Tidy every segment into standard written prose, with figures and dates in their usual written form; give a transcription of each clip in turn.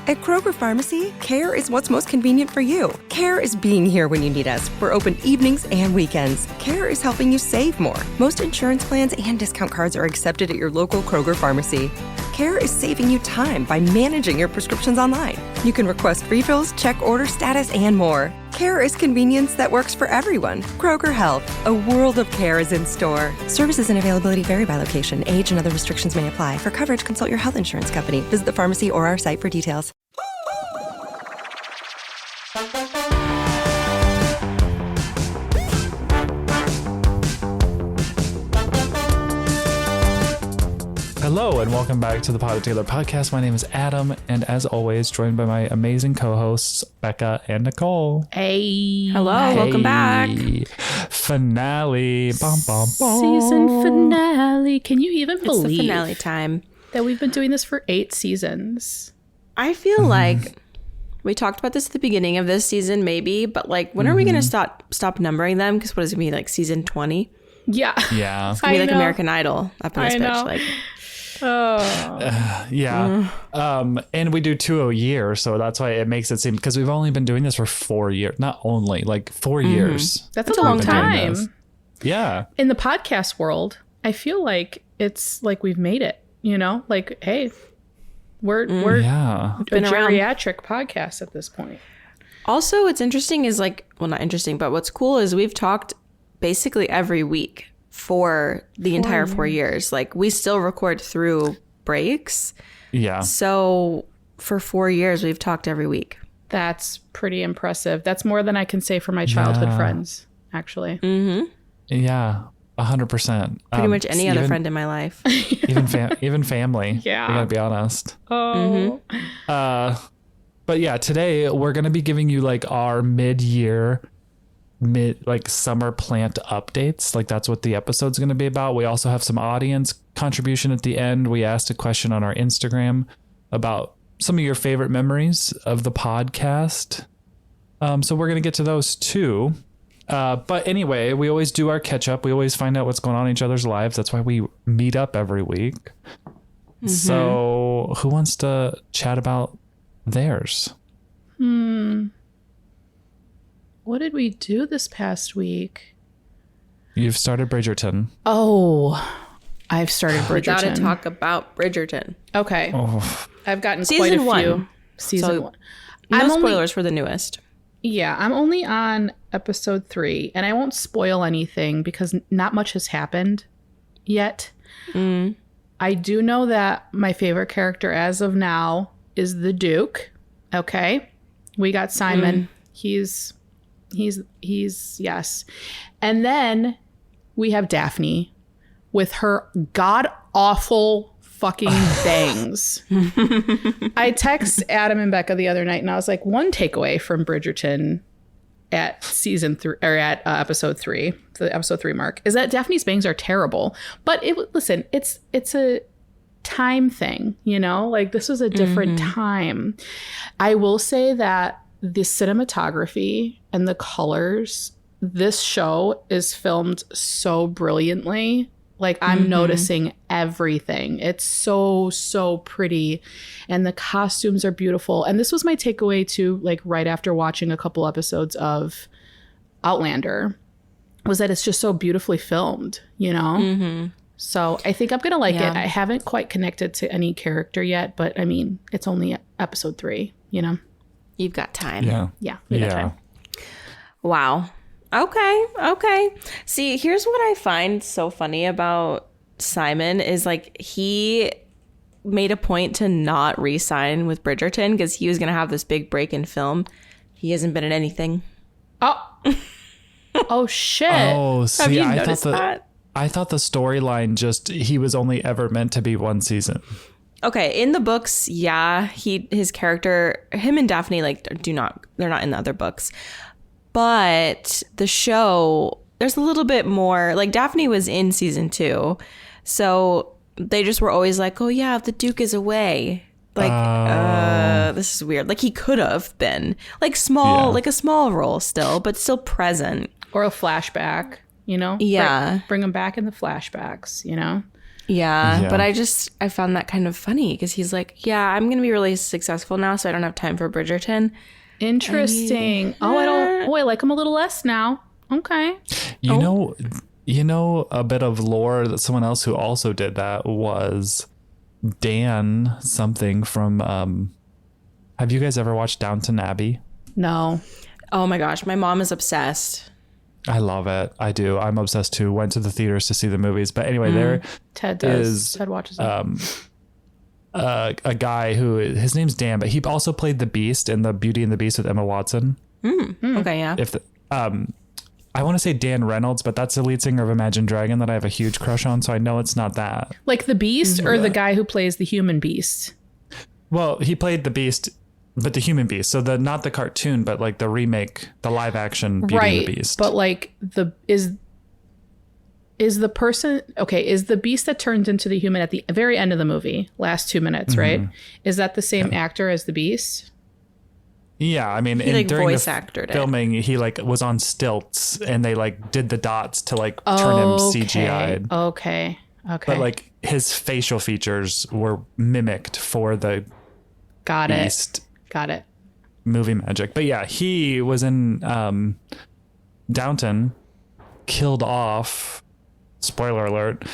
At Kroger Pharmacy, care is what's most convenient for you. Care is being here when you need us. We're open evenings and weekends. Care is helping you save more. Most insurance plans and discount cards are accepted at your local Kroger Pharmacy. Care is saving you time by managing your prescriptions online. You can request refills, check order status, and more. Care is convenience that works for everyone. Kroger Health, a world of care is in store. Services and availability vary by location. Age and other restrictions may apply. For coverage, consult your health insurance company. Visit the pharmacy or our site for details. Hello and welcome back to the Pod of Taylor podcast. My name is Adam, and as always, joined by my amazing co-hosts Becca and Nicole. Hey, hello, welcome back. Finale, bum, bum, bum. Season finale. Can you even believe it's the finale time that we've been doing this for 8 seasons? I feel like we talked about this at the beginning of this season, maybe, but like, when are we going to stop numbering them? Because what is it going to be, like season 20? Yeah, it's going to be like American Idol up in this bitch. Like, and we do 2 a year, so that's why it makes it seem, because we've only been doing this for 4 years, not only like 4 years. That's a long time. Yeah, in the podcast world, I feel like it's like we've made it, you know, like, hey, we're a geriatric podcast at this point. Also, what's interesting is like, well, not interesting, but what's cool is we've talked basically every week for the entire 4 years. Like, we still record through breaks. Yeah. So for 4 years, we've talked every week. That's pretty impressive. That's more than I can say for my childhood friends, actually. Mm-hmm. Yeah, 100%. Pretty much any other friend in my life. even family. Yeah. We gotta be honest. Oh. But yeah, today we're gonna be giving you like our summer plant updates. Like, that's what the episode's going to be about. We also have some audience contribution at the end. We asked a question on our Instagram about some of your favorite memories of the podcast. So we're going to get to those too. But anyway, we always do our catch up. We always find out what's going on in each other's lives. That's why we meet up every week. Mm-hmm. So who wants to chat about theirs? What did we do this past week? You've started Bridgerton. Oh, I've started Bridgerton. We gotta talk about Bridgerton. Okay. Oh. I've gotten season quite a few. One. Season 1. No spoilers for the newest. Yeah, I'm only on episode 3, and I won't spoil anything because not much has happened yet. I do know that my favorite character as of now is the Duke. Okay. We got Simon. He's yes. And then we have Daphne with her god awful fucking bangs. I text Adam and Becca the other night and I was like, one takeaway from Bridgerton at season 3 or at episode 3, the episode 3 mark, is that Daphne's bangs are terrible. But it's a time thing, you know, like this was a different time. I will say that the cinematography and the colors, this show is filmed so brilliantly. Like, I'm noticing everything. It's so pretty. And the costumes are beautiful. And this was my takeaway too, like right after watching a couple episodes of Outlander, was that it's just so beautifully filmed, you know? So I think I'm going to like it. I haven't quite connected to any character yet, but I mean, it's only episode 3, you know? You've got time. Yeah, we got time. Wow. Okay. See, here's what I find so funny about Simon is like he made a point to not re-sign with Bridgerton because he was going to have this big break in film. He hasn't been in anything. Oh shit. Oh, see, have you noticed that? I thought the storyline he was only ever meant to be one season. Okay, in the books, yeah, his character, him and Daphne, like, they're not in the other books. But the show, there's a little bit more, like, Daphne was in season 2. So they just were always like, oh yeah, the Duke is away. Like, this is weird. Like, he could have been, like, like a small role still, but still present. Or a flashback, you know? Yeah. Bring him back in the flashbacks, you know? Yeah, but I found that kind of funny because he's like, yeah, I'm going to be really successful now, so I don't have time for Bridgerton. Interesting. I like him a little less now. Okay. You know, a bit of lore that someone else who also did that was Dan something from, have you guys ever watched Downton Abbey? No. Oh my gosh, my mom is obsessed. I love it. I do. I'm obsessed too. Went to the theaters to see the movies. But anyway, there Ted does. is Ted watches it. a guy who, his name's Dan, but he also played the Beast in the Beauty and the Beast with Emma Watson. Okay, yeah. I want to say Dan Reynolds, but that's the lead singer of Imagine Dragon that I have a huge crush on. So I know it's not that. Like the Beast or the guy who plays the human Beast? Well, he played the Beast, but the human Beast. So not the cartoon, but like the remake, the live action Beauty and the Beast. But like is the person, okay, is the Beast that turns into the human at the very end of the movie, last 2 minutes, right? Is that the same actor as the Beast? Yeah, I mean, He, like, during voice the acted it. filming, he like was on stilts, and they like did the dots to like turn him CGI'd. Okay. But like his facial features were mimicked for the Got Beast it. movie magic. But yeah, he was in Downton, killed off, spoiler alert,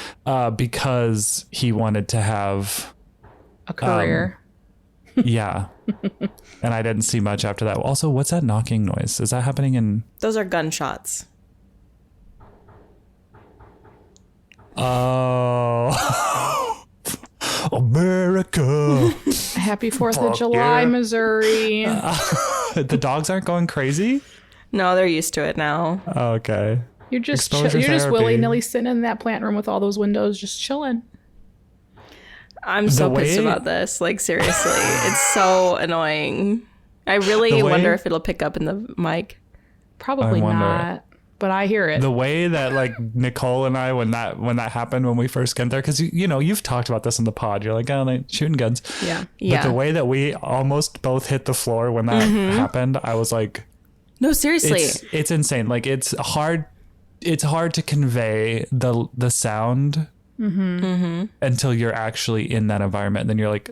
because he wanted to have A career. yeah. And I didn't see much after that. Also, what's that knocking noise? Is that happening in... Those are gunshots. Oh. America. Happy 4th of July, yeah. Missouri. The dogs aren't going crazy? No, they're used to it now. Okay. You're just Exposure therapy. willy-nilly sitting in that plant room with all those windows, just chilling. I'm so The pissed way- about this. Like, seriously, it's so annoying. I really The way- wonder if it'll pick up in the mic. Probably I wonder. not, but I hear it. The way that like Nicole and I, when that happened, when we first got there, because you know, you've talked about this in the pod. You're like, oh, like shooting guns. Yeah. Yeah. But the way that we almost both hit the floor when that happened, I was like, No, seriously. it's insane. Like it's hard to convey the sound until you're actually in that environment. And then you're like,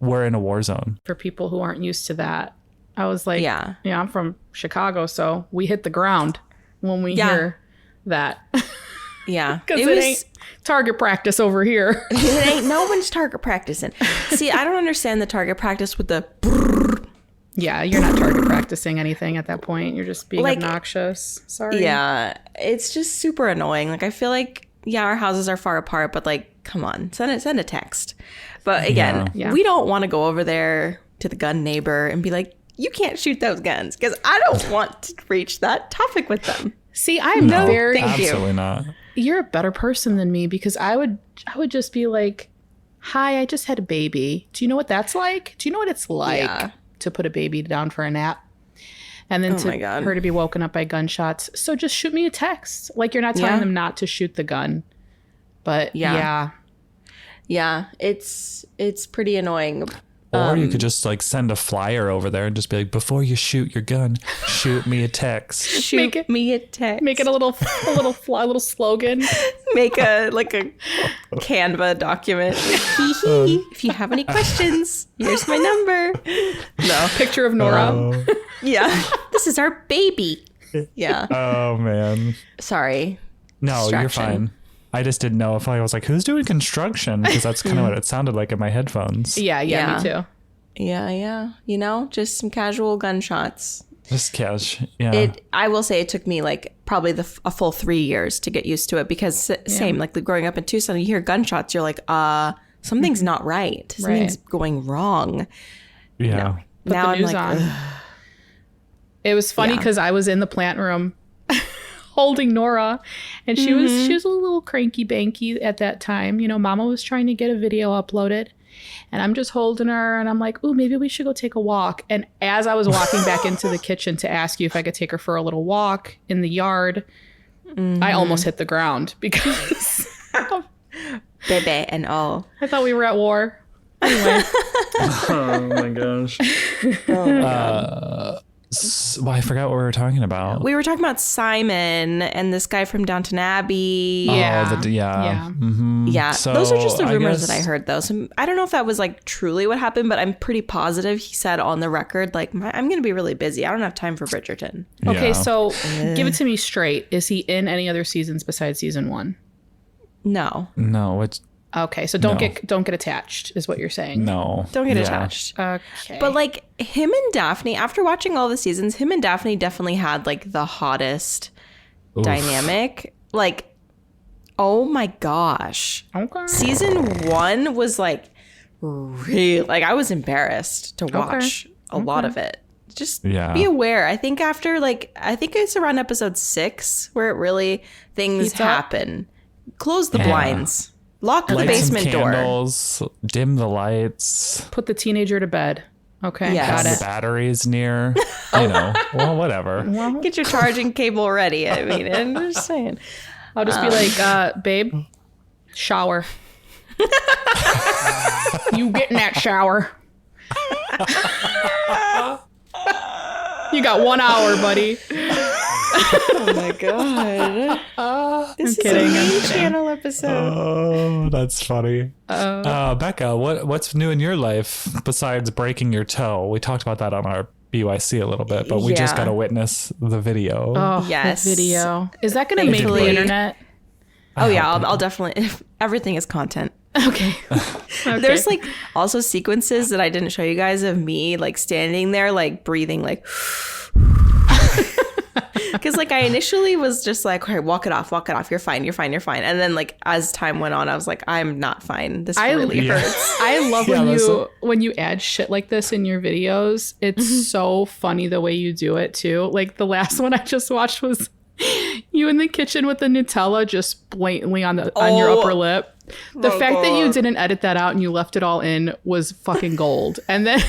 we're in a war zone. For people who aren't used to that, I was like, Yeah. I'm from Chicago, so we hit the ground when we Yeah. hear that. Yeah. Because it ain't target practice over here. It ain't no one's target practicing. See, I don't understand the target practice with the... Yeah, you're not target practicing anything at that point. You're just being Like- obnoxious. Sorry. Yeah. It's just super annoying. Like, I feel like, yeah, our houses are far apart, but like, come on, send a text. But again, Yeah. we don't want to go over there to the gun neighbor and be like, you can't shoot those guns, because I don't want to reach that topic with them. See, I'm very... thank you. Absolutely not. You're a better person than me because I would just be like, hi, I just had a baby. Do you know what that's like? Do you know what it's like Yeah. to put a baby down for a nap? And then my God. her to be woken up by gunshots. So just shoot me a text. Like, you're not telling Yeah. them not to shoot the gun. But Yeah. Yeah, it's pretty annoying. Or you could just like send a flyer over there and just be like, before you shoot your gun, shoot me a text. Shoot me a text. make it a little slogan. Make a Canva document. Hee hee. If you have any questions, here's my number. No. Picture of Nora. Yeah. This is our baby. Yeah. Oh man. Sorry. No, you're Distraction. fine. I just didn't know if I was like, who's doing construction? Because that's kind of what it sounded like in my headphones. Yeah, Yeah. me too. Yeah. You know, just some casual gunshots. Just cash. Yeah. I will say it took me like probably a full 3 years to get used to it because same, like growing up in Tucson, you hear gunshots, you're like, something's not right. Something's going wrong. yeah. Put now the I'm news like, on. ugh. It was funny Yeah. because I was in the plant room holding Nora, and she was a little cranky banky at that time. You know, Mama was trying to get a video uploaded, and I'm just holding her, and I'm like, "Ooh, maybe we should go take a walk." And as I was walking back into the kitchen to ask you if I could take her for a little walk in the yard, I almost hit the ground because Bebe and all. I thought we were at war. Anyway, Oh my gosh. Well, I forgot what we were talking about. We were talking about Simon and this guy from Downton Abbey. Yeah. Yeah. Yeah, So, those are just the I rumors guess- that I heard, though. So I don't know if that was like truly what happened, but I'm pretty positive he said on the record, like, I'm going to be really busy. I don't have time for Bridgerton. Okay, Yeah. so give it to me straight. Is he in any other seasons besides season 1? No, No, it's Okay, so don't No. get attached is what you're saying. no. don't get Yeah. attached. Okay. But like him and Daphne, after watching all the seasons, him and Daphne definitely had like the hottest dynamic. Like, oh my gosh. Okay. Season 1 was like really, like, I was embarrassed to watch a lot of it. Just Yeah. be aware. I think after like, I think it's around episode 6 where it really things Heats up. happen. Close the Yeah. blinds. Lock the Light basement some door. candles, dim the lights, Put the teenager to bed. Okay, Yes. got have it. the batteries near, you know, well, whatever. Get your charging cable ready. I mean, I'm just saying. I'll just be like, babe, shower. You get in that shower. You got 1 hour, buddy. Oh my god. This kidding, is a I'm main kidding. channel episode. Oh, that's funny. Becca, what's new in your life besides breaking your toe? We talked about that on our BYC a little bit, but we just Yeah. got to witness the video. Oh, Yes. the video. Is that going to make the Thankfully. internet? Oh yeah, I'll definitely. Everything is content. Okay. There's like also sequences that I didn't show you guys of me like standing there like breathing like. Because like I initially was just like, okay, walk it off, you're fine, and then like as time went on I was like, I'm not fine, this really hurts. I love Yeah, when you add shit like this in your videos. It's so funny the way you do it too. Like the last one I just watched was you in the kitchen with the Nutella just blatantly on your upper lip. The fact that you didn't edit that out and you left it all in was fucking gold. And then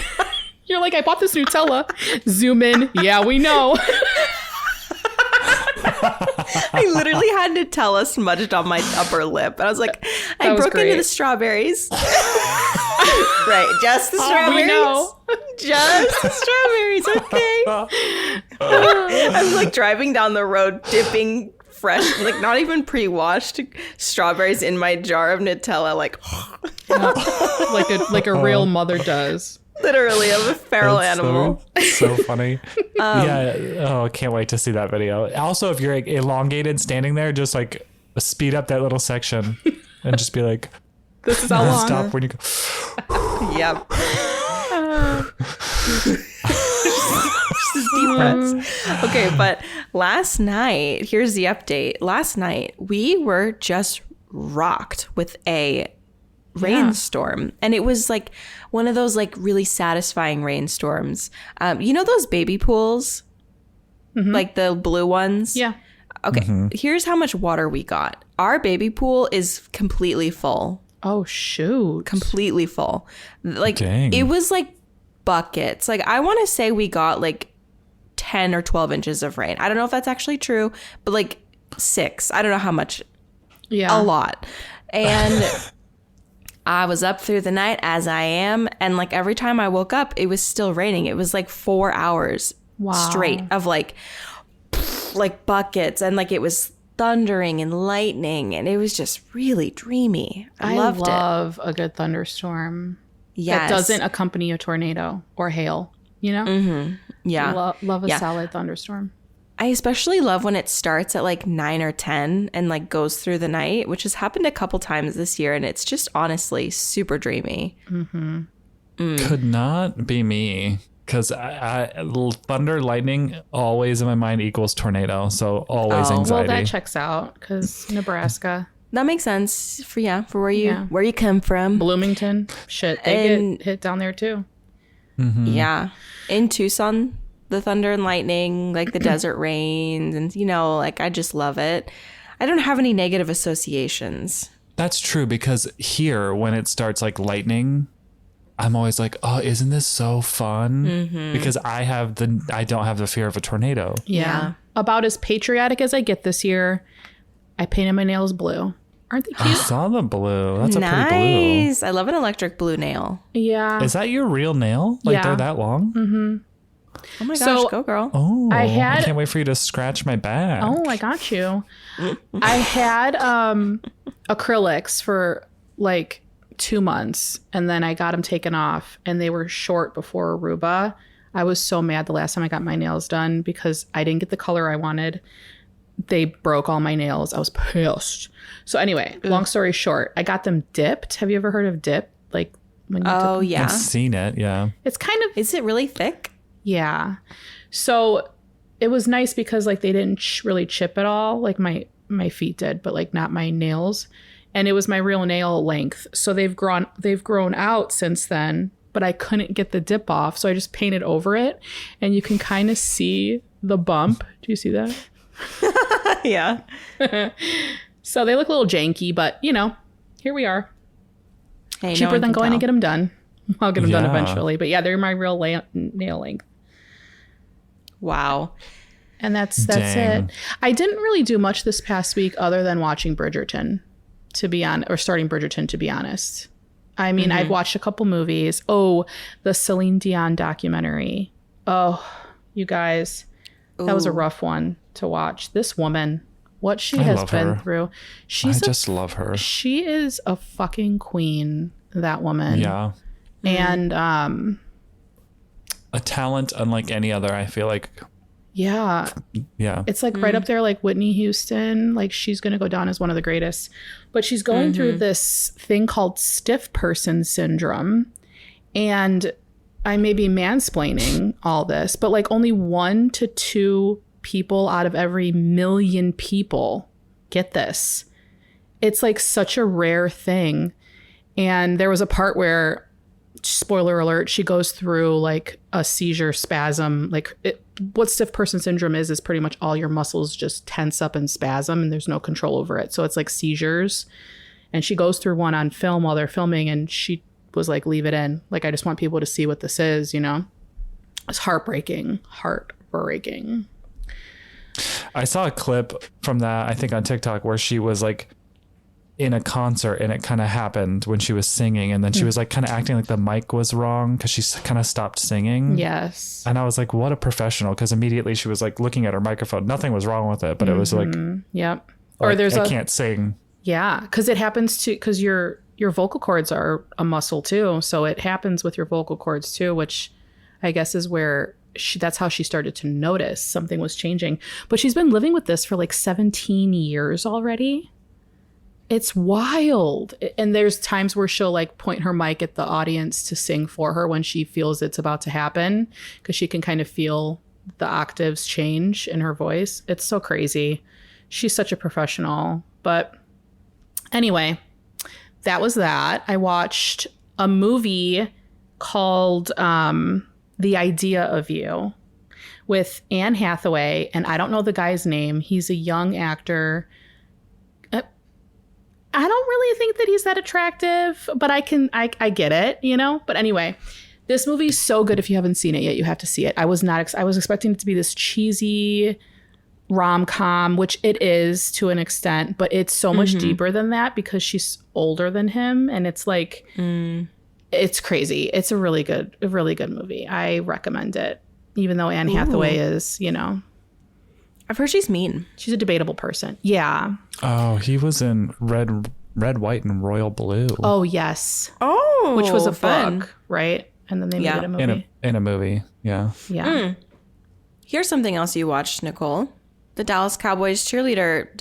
you're like, I bought this Nutella. Zoom in. Yeah, we know. I literally had Nutella smudged on my upper lip. And I was like, I was broke into great. the strawberries. Right, just the strawberries. We know. Just the strawberries, okay. I was like driving down the road, dipping fresh, like not even pre-washed strawberries in my jar of Nutella, like like a real mother does. literally of a feral That's animal. So funny. Yeah. Oh, I can't wait to see that video. Also, if you're like, elongated standing there, just like speed up that little section and just be like, This is how long. stop when you go. Yep. Just deep breaths. Okay, but last night, here's the update. Last night, we were just rocked with a rainstorm. And it was like one of those like really satisfying rainstorms. You know those baby pools? Like the blue ones? Yeah. Okay, here's how much water we got. Our baby pool is completely full. Oh shoot. Completely full. Like Dang. it was like buckets. Like I want to say we got like 10 or 12 inches of rain. I don't know if that's actually true, but like 6. I don't know how much. Yeah. A lot. And I was up through the night as I am, and like every time I woke up, it was still raining. It was like 4 hours straight of like buckets, and like it was thundering and lightning, and it was just really dreamy. I loved it. love a good thunderstorm Yes. that doesn't accompany a tornado or hail. You know, Yeah. love a Yeah. solid thunderstorm. I especially love when it starts at like 9 or 10 and like goes through the night, which has happened a couple times this year, and it's just honestly super dreamy. Could not be me. Because thunder, lightning, always in my mind equals tornado. So always Oh. Well, anxiety. that checks out because Nebraska, That makes sense for where you Yeah. where you come from. Bloomington, shit, they And- get hit down there too. Yeah. In Tucson, the thunder and lightning, like the desert rains, and like I just love it. I don't have any negative associations. That's true, because here, when it starts like lightning, I'm always like, oh, isn't this so fun? Because I don't have the fear of a tornado. Yeah. About as patriotic as I get this year, I painted my nails blue. Aren't they I cute? saw the blue. That's a pretty blue. Nice. I love an electric blue nail. Yeah. Is that your real nail? Like Yeah. they're that long? Oh my gosh, So- go girl. Oh, I had- can't wait for you to scratch my back. Oh, I got you. I had acrylics for like 2 months, and then I got them taken off, and they were short before Aruba. I was so mad the last time I got my nails done because I didn't get the color I wanted. They broke all my nails. I was pissed. So anyway, long story short, I got them dipped. Have you ever heard of dip? Like when you Oh dip- yeah. I've seen it. Yeah. It's kind of Is it really thick? yeah. So it was nice because like they didn't really chip at all, like my feet did, but like not my nails. And it was my real nail length. So they've grown out since then, but I couldn't get the dip off, so I just painted over it, and you can kind of see the bump. Do you see that? Yeah. So they look a little janky, but you know, here we are. Hey, no Cheaper one than can going to tell. get them done. I'll get them done Yeah. eventually, but yeah, they're my real nail length. Wow. And that's Dang. it. I didn't really do much this past week other than watching Bridgerton, to be honest, or starting Bridgerton, to be honest. I mean, I've watched a couple movies. Oh, the Celine Dion documentary. Oh, you guys, that was a Ooh. rough one to watch. This woman, what she I has love been her. through. I just love her. She is a fucking queen, that woman. Yeah. And A talent unlike any other, I feel like. yeah, Yeah. it's like right up there, like Whitney Houston. Like she's going to go down as one of the greatest. But she's going through this thing called stiff person syndrome. And I may be mansplaining all this, but like only 1 to 2 people out of every million people get this. It's like such a rare thing. And there was a part where, spoiler alert, she goes through like a seizure spasm. What stiff person syndrome is pretty much all your muscles just tense up and spasm, and there's no control over it. So it's like seizures. And she goes through one on film while they're filming, and she was like, leave it in. Like, I just want people to see what this is, you know? It's heartbreaking. Heartbreaking. I saw a clip from that, I think on TikTok, where she was like in a concert and it kind of happened when she was singing. And then she was like kind of acting like the mic was wrong because she kind of stopped singing. Yes. And I was like, what a professional. Because immediately she was like looking at her microphone. Nothing was wrong with it, but it was like, Yep. Or like, there's I can't sing. Yeah, because it happens to, because your vocal cords are a muscle too. So it happens with your vocal cords too, which I guess is where that's how she started to notice something was changing. But she's been living with this for like 17 years already. It's wild. And there's times where she'll like point her mic at the audience to sing for her when she feels it's about to happen, because she can kind of feel the octaves change in her voice. It's so crazy. She's such a professional. But anyway, that was that. I watched a movie called The Idea of You with Anne Hathaway, and I don't know the guy's name. He's a young actor. I don't really think that he's that attractive, but I get it, you know? But anyway, this movie's so good. If you haven't seen it yet, you have to see it. I was expecting it to be this cheesy rom-com, which it is to an extent, but it's so much deeper than that because she's older than him, and it's like it's crazy. It's a really good movie. I recommend it, even though Anne Hathaway is, you know, I've heard she's mean. she's a debatable person. Yeah. Oh, he was in Red, White, and Royal Blue. Oh yes, Oh, which was a fun. book, right? And then they made it a movie. In a movie. Yeah. Yeah. Here's something else you watched, Nicole. The Dallas Cowboys cheerleader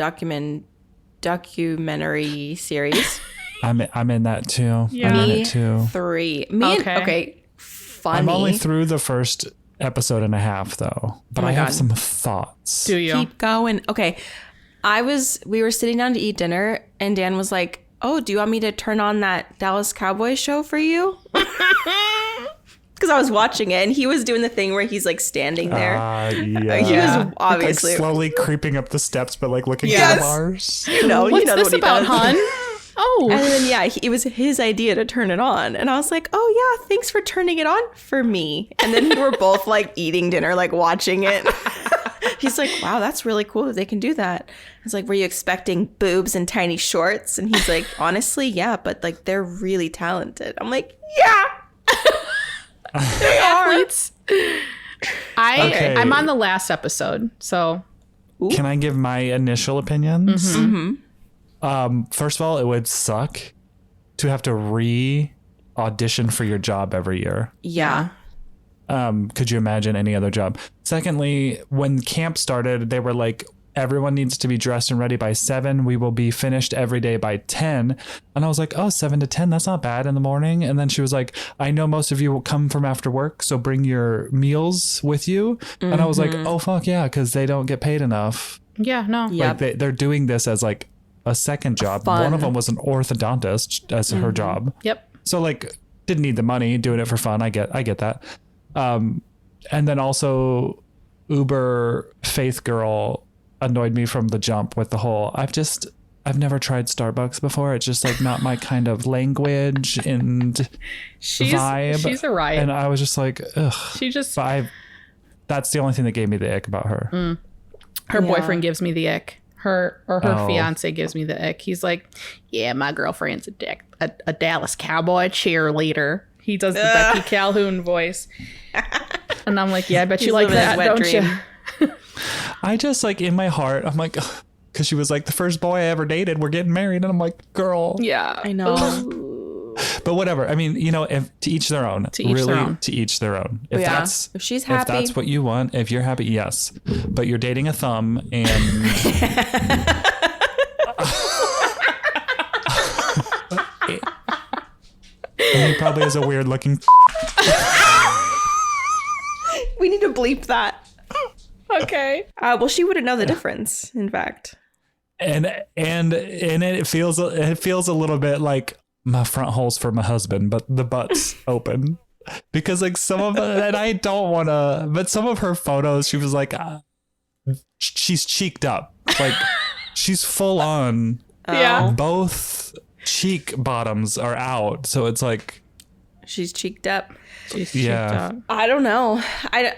documentary series. I'm in that too. Yeah. I'm in Me it too. 3. Okay. Funny. I'm only through the first episode and a half though, but my I have God. some thoughts. Do you? Keep going. Okay. We were sitting down to eat dinner, and Dan was like, oh, do you want me to turn on that Dallas Cowboys show for you? Because I was watching it, and he was doing the thing where he's like standing there. Yeah. He Yeah. was obviously, like slowly creeping up the steps, but like looking Yes. at the bars. What's know this what he about, does. hon? Oh, And then, yeah, it was his idea to turn it on. And I was like, oh, yeah, thanks for turning it on for me. And then we were both like eating dinner, like watching it. He's like, wow, that's really cool that they can do that. I was like, were you expecting boobs and tiny shorts? And he's like, honestly, yeah, but like they're really talented. I'm like, yeah, they are. athletes. Okay. I'm on the last episode, so Can I give my initial opinions? First of all, it would suck to have to audition for your job every year. Yeah. Could you imagine any other job? Secondly, when camp started, they were like, everyone needs to be dressed and ready by 7. We will be finished every day by 10. And I was like, oh, 7 to 10, that's not bad in the morning. And then she was like, I know most of you will come from after work, so bring your meals with you. And I was like, oh, fuck yeah, because they don't get paid enough. yeah, no. Yeah. Like they're doing this as like a second job. Fun. One of them was an orthodontist as her job. Yep. So like didn't need the money, doing it for fun. I get that. And then also Uber Faith Girl annoyed me from the jump with the whole, I've never tried Starbucks before. It's just like not my kind of language and vibe. She's a riot. And I was just like, ugh. She just But that's the only thing that gave me the ick about her. her Yeah. boyfriend gives me the ick. Her Oh. fiance gives me the ick. He's like, yeah, my girlfriend's a Dallas Cowboy cheerleader. He does the Becky Calhoun voice. And I'm like, yeah, I bet you He's like living his that, wet don't dream. you? I just like in my heart, I'm like, because she was like the first boy I ever dated. We're getting married, and I'm like, girl. Yeah. I know. But whatever. I mean, you know, to each their own. To each their own. To each their own. If Yeah. that's If she's if happy. that's what you want, if you're happy, yes. But you're dating a thumb, and and he probably has a weird looking. We need to bleep that. Okay. Well, she wouldn't know the difference, in fact. And it feels a little bit like my front hole's for my husband, but the butt's open. Because like some of and I don't want to, but some of her photos, she was like, she's cheeked up, like she's full on. Yeah. Both cheek bottoms are out, so it's like, She's cheeked up. She's Yeah. cheeked up. I don't know. I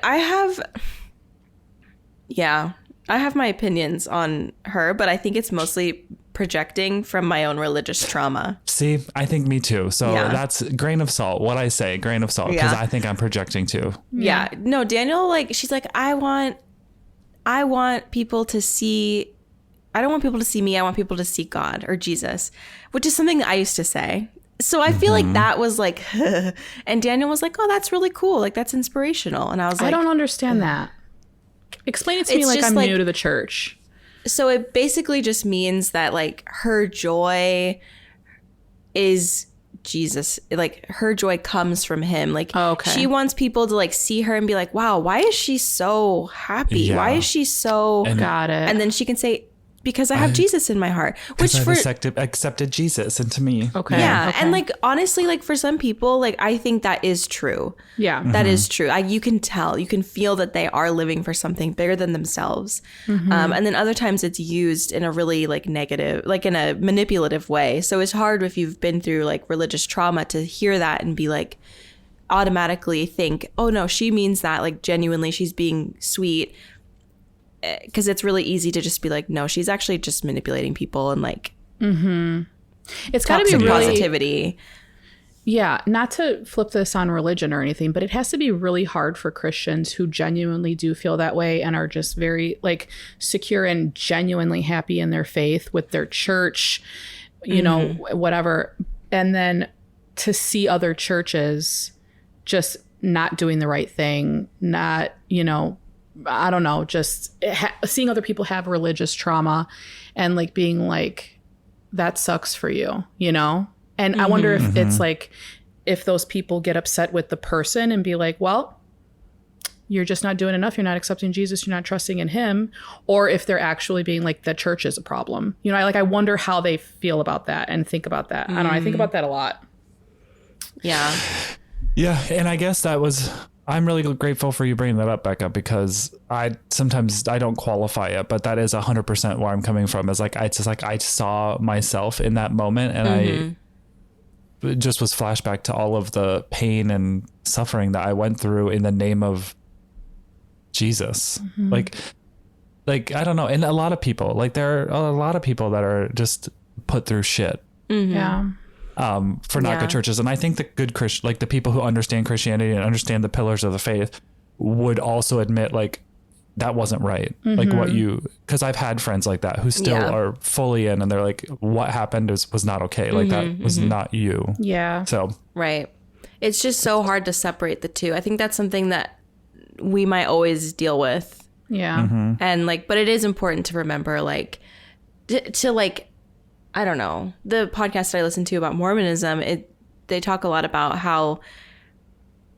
have my opinions on her, but I think it's mostly projecting from my own religious trauma. see, I think me too. So Yeah. that's grain of salt. What I say, grain of salt, because Yeah. I think I'm projecting too. Yeah. No, Daniel, like, she's like, I want people to see, I don't want people to see me. I want people to see God or Jesus, which is something that I used to say. So I feel like that was like, and Daniel was like, oh, that's really cool. Like, that's inspirational. And I was like, I don't understand that. Explain it to me It's like just I'm like- new to the church. so it basically just means that like her joy is Jesus. Like her joy comes from him. Like Oh, okay. she wants people to like see her and be like, wow, why is she so happy? Yeah. Why is she so Got it. and then she can say, because I have Jesus in my heart. Which I've for accepted Jesus into me. okay. yeah, okay. and like honestly, like for some people, like I think that is true. yeah. That is true. You can tell, you can feel that they are living for something bigger than themselves. And then other times it's used in a really like negative, like in a manipulative way. So it's hard if you've been through like religious trauma to hear that and be like, automatically think, oh no, she means that like genuinely she's being sweet. Because it's really easy to just be like, no, she's actually just manipulating people and like It's got to be toxic really positivity. Yeah, not to flip this on religion or anything, but it has to be really hard for Christians who genuinely do feel that way and are just very like secure and genuinely happy in their faith with their church, you know, whatever. And then to see other churches just not doing the right thing, not, you know, I don't know, just seeing other people have religious trauma and like being like, that sucks for you, you know? And I wonder if it's like, if those people get upset with the person and be like, well, you're just not doing enough. You're not accepting Jesus. You're not trusting in him. Or if they're actually being like, the church is a problem. You know, I wonder how they feel about that and think about that. I don't know. I think about that a lot. Yeah. Yeah, and I guess I'm really grateful for you bringing that up, Becca, because sometimes I don't qualify it, but that is 100% where I'm coming from. Is like I saw myself in that moment, and it just was flashback to all of the pain and suffering that I went through in the name of Jesus. Like I don't know, and a lot of people, like there are a lot of people that are just put through shit. Yeah. For not Yeah. good churches. And I think the good Christian, like the people who understand Christianity and understand the pillars of the faith, would also admit like that wasn't right. Like what you, because I've had friends like that who still are fully in, and they're like, what happened was not okay. Like that was not you. Yeah. So Right. It's just so hard to separate the two. I think that's something that we might always deal with. Yeah. And like, but it is important to remember, like, to like, I don't know, the podcast I listen to about Mormonism, they talk a lot about how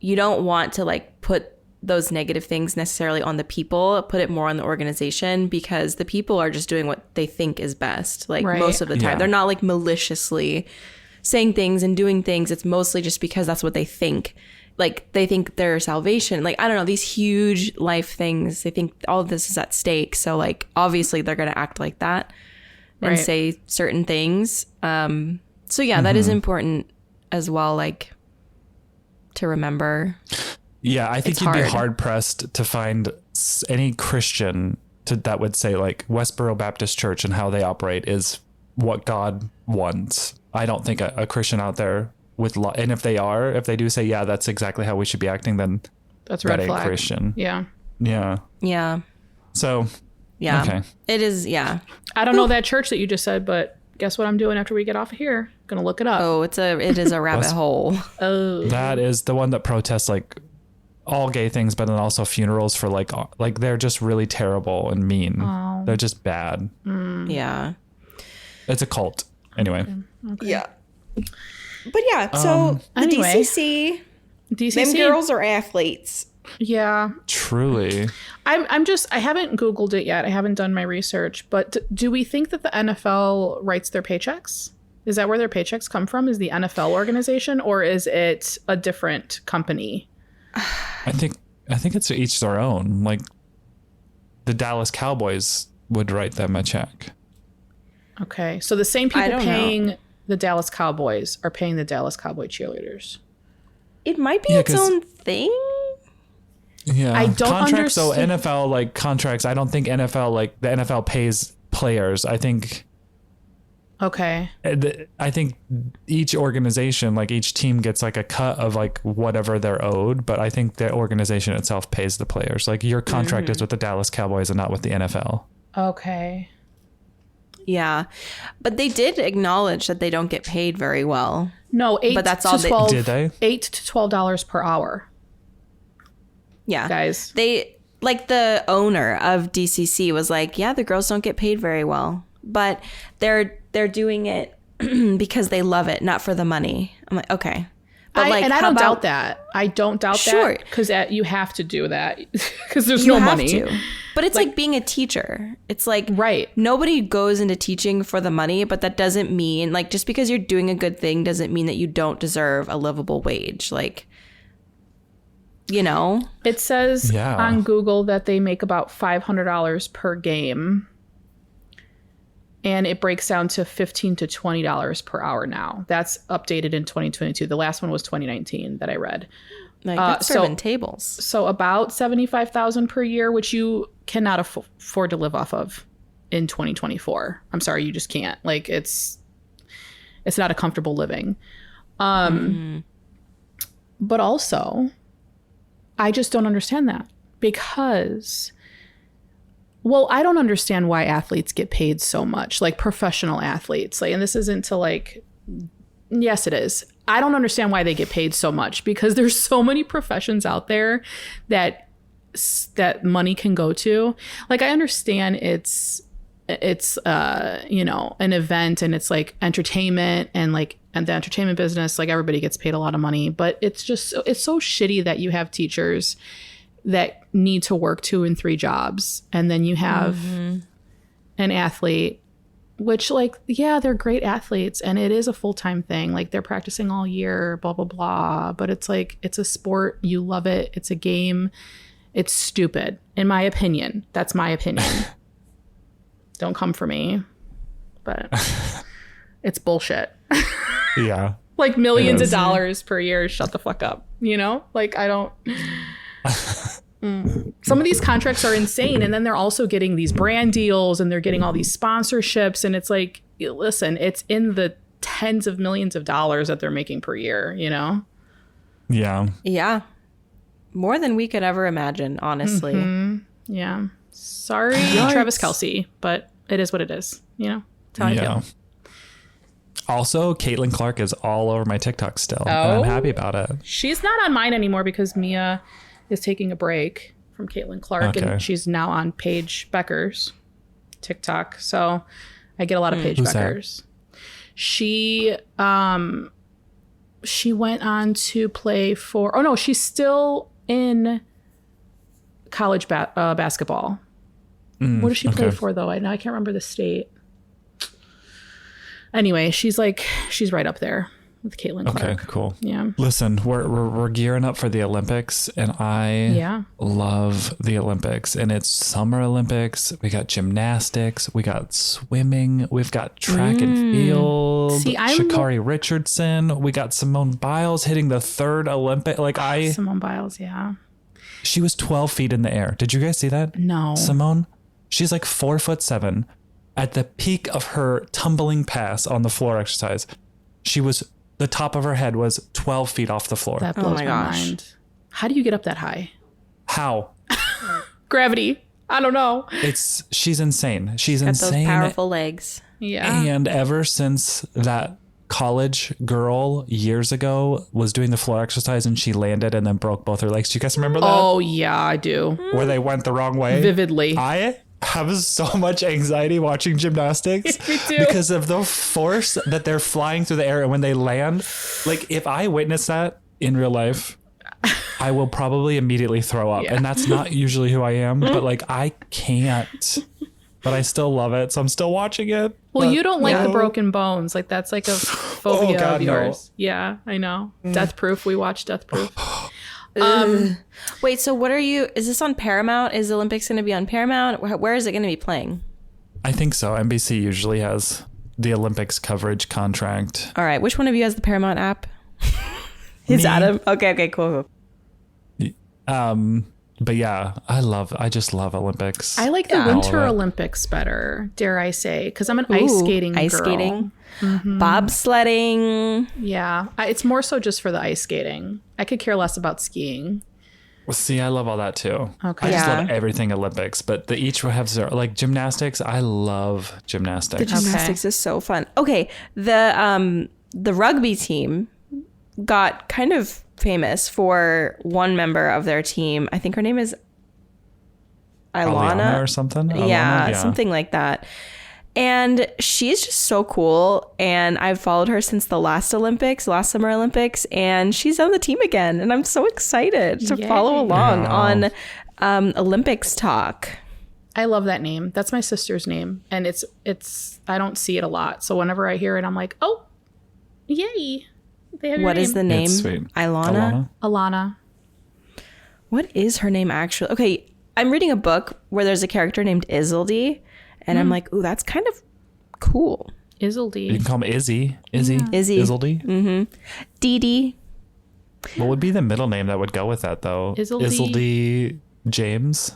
you don't want to like put those negative things necessarily on the people, put it more on the organization, because the people are just doing what they think is best. Like most of the time, Yeah. they're not like maliciously saying things and doing things. It's mostly just because that's what they think. Like they think their salvation, like, I don't know, these huge life things, they think all of this is at stake. So like, obviously they're going to act like that and say certain things. So yeah, that is important as well. Like to remember. yeah, I think It's you'd be hard. hard pressed to find any Christian that would say like Westboro Baptist Church and how they operate is what God wants. I don't think a Christian out there with and if they do say, yeah, that's exactly how we should be acting, then That's that red ain't flag. Christian. Yeah. Yeah. Yeah. So Yeah. Okay. It is. Yeah. I don't know that church that you just said, but guess what I'm doing after we get off of here? Gonna look it up. Oh, it is a rabbit hole. Oh. that is the one that protests like all gay things, but then also funerals for like they're just really terrible and mean. Oh. They're just bad. Yeah. It's a cult. Anyway. Yeah. But yeah, so the anyway. DCC, DCC. them girls are athletes. Yeah. Truly. I haven't Googled it yet. I haven't done my research, but do we think that the NFL writes their paychecks? Is that where their paychecks come from? Is the NFL organization, or is it a different company? I think it's each their own. Like the Dallas Cowboys would write them a check. Okay. So the same I people don't know. paying the Dallas Cowboys are paying the Dallas Cowboy cheerleaders. It might be Yeah, its 'cause- own thing. Yeah. I don't contracts. So understand- NFL like contracts. I don't think NFL like the NFL pays players. I think Okay. I think each organization, like each team gets like a cut of like whatever they're owed, but I think the organization itself pays the players. Like your contract is with the Dallas Cowboys and not with the NFL. Okay. Yeah. But they did acknowledge that they don't get paid very well. No, But that's all to they- 12, Did they? $8 to $12 per hour, Yeah. guys. They, like, the owner of DCC was like, yeah, the girls don't get paid very well, but they're doing it because they love it, not for the money. I'm like, okay. But like, and I how don't about- doubt that. I don't doubt Sure. that because you have to do that because there's You no have money. to. But it's like being a teacher. It's like Right. nobody goes into teaching for the money, but that doesn't mean, like, just because you're doing a good thing doesn't mean that you don't deserve a livable wage. Like, you know? It says Yeah. on Google that they make about $500 per game. And it breaks down to $15 to $20 per hour now. That's updated in 2022. The last one was 2019 that I read. Like, that's so- serving tables. So about $75,000 per year, which you cannot afford to live off of in 2024. I'm sorry, you just can't. Like it's not a comfortable living. But also, I just don't understand that because, well, I don't understand why athletes get paid so much, like professional athletes. Like, and this isn't to like, yes, it is. I don't understand why they get paid so much because there's so many professions out there that money can go to. Like, I understand it's you know, an event and it's like entertainment and like, and the entertainment business, like everybody gets paid a lot of money, but it's just, it's so shitty that you have teachers that need to work 2 and 3 jobs. And then you have an athlete, which like, yeah, they're great athletes and it is a full-time thing. Like they're practicing all year, blah, blah, blah. But it's like, it's a sport. You love it. It's a game. It's stupid. In my opinion, that's my opinion. Don't come for me, but it's bullshit. Yeah. Like millions It of is. dollars per year. Shut the fuck up. You know, like I don't. Some of these contracts are insane. And then they're also getting these brand deals and they're getting all these sponsorships. And it's like, listen, it's in the tens of millions of dollars that they're making per year, you know? Yeah. Yeah. more than we could ever imagine, honestly. Yeah. Sorry, Travis Kelce, but it is what it is. You know, that's how I feel. Also, Caitlin Clark is all over my TikTok still, and I'm happy about it. She's not on mine anymore because Mia is taking a break from Caitlin Clark, and she's now on Paige Becker's TikTok. So I get a lot of Paige Becker's. She went on to play for. Oh no, she's still in college basketball. What does she play for though? I can't remember the state. Anyway, she's right up there with Caitlin Clark. Okay, cool. Yeah. Listen, we're gearing up for the Olympics, and I love the Olympics. And it's Summer Olympics. We got gymnastics. We got swimming. We've got track and field. Sha'Carri Richardson. We got Simone Biles hitting the third Olympic. Simone Biles, yeah. She was 12 feet in the air. Did you guys see that? No. Simone? She's like 4'7". At the peak of her tumbling pass on the floor exercise, the top of her head was 12 feet off the floor. That blows my mind. How do you get up that high? How? Gravity. I don't know. She's insane. She's Got insane. those powerful legs. Yeah. And ever since that college girl years ago was doing the floor exercise and she landed and then broke both her legs. Do you guys remember that? Oh, yeah, I do. Where they went the wrong way? Vividly. I have so much anxiety watching gymnastics Me too. because of the force that they're flying through the air, and when they land, like if I witness that in real life, I will probably immediately throw up. And that's not usually who I am, but like I can't. But I still love it, so I'm still watching it. Well, you don't like the broken bones. Like that's like a phobia of yours. No. Yeah, I know. Death Proof. We watched Death Proof. Wait, so is this on Paramount? Is the Olympics going to be on Paramount? Where is it going to be playing? I think so. NBC usually has the Olympics coverage contract. All right. Which one of you has the Paramount app? It's Adam. Okay, cool. But yeah, I just love Olympics. I like the Winter Olympics better, dare I say, because I'm an ice skating girl. Ice skating. Bobsledding. Yeah, it's more so just for the ice skating. I could care less about skiing. Well, see, I love all that too. Okay. I just love everything Olympics, but they each have their, like gymnastics. I love gymnastics. The gymnastics is so fun. Okay, the rugby team got kind of famous for one member of their team. I think her name is Ilana or something. Yeah, something like that. And she's just so cool. And I've followed her since the last Summer Olympics, and she's on the team again. And I'm so excited to follow along on Olympics talk. I love that name. That's my sister's name. And it's I don't see it a lot. So whenever I hear it, I'm like, oh, yay. What is the name? Ilana? Alana. What is her name actually? Okay, I'm reading a book where there's a character named Isolde, and I'm like, ooh, that's kind of cool. Isolde. You can call him Izzy. Izzy. Isolde. Mm-hmm. Dee Dee. What would be the middle name that would go with that, though? Isolde James.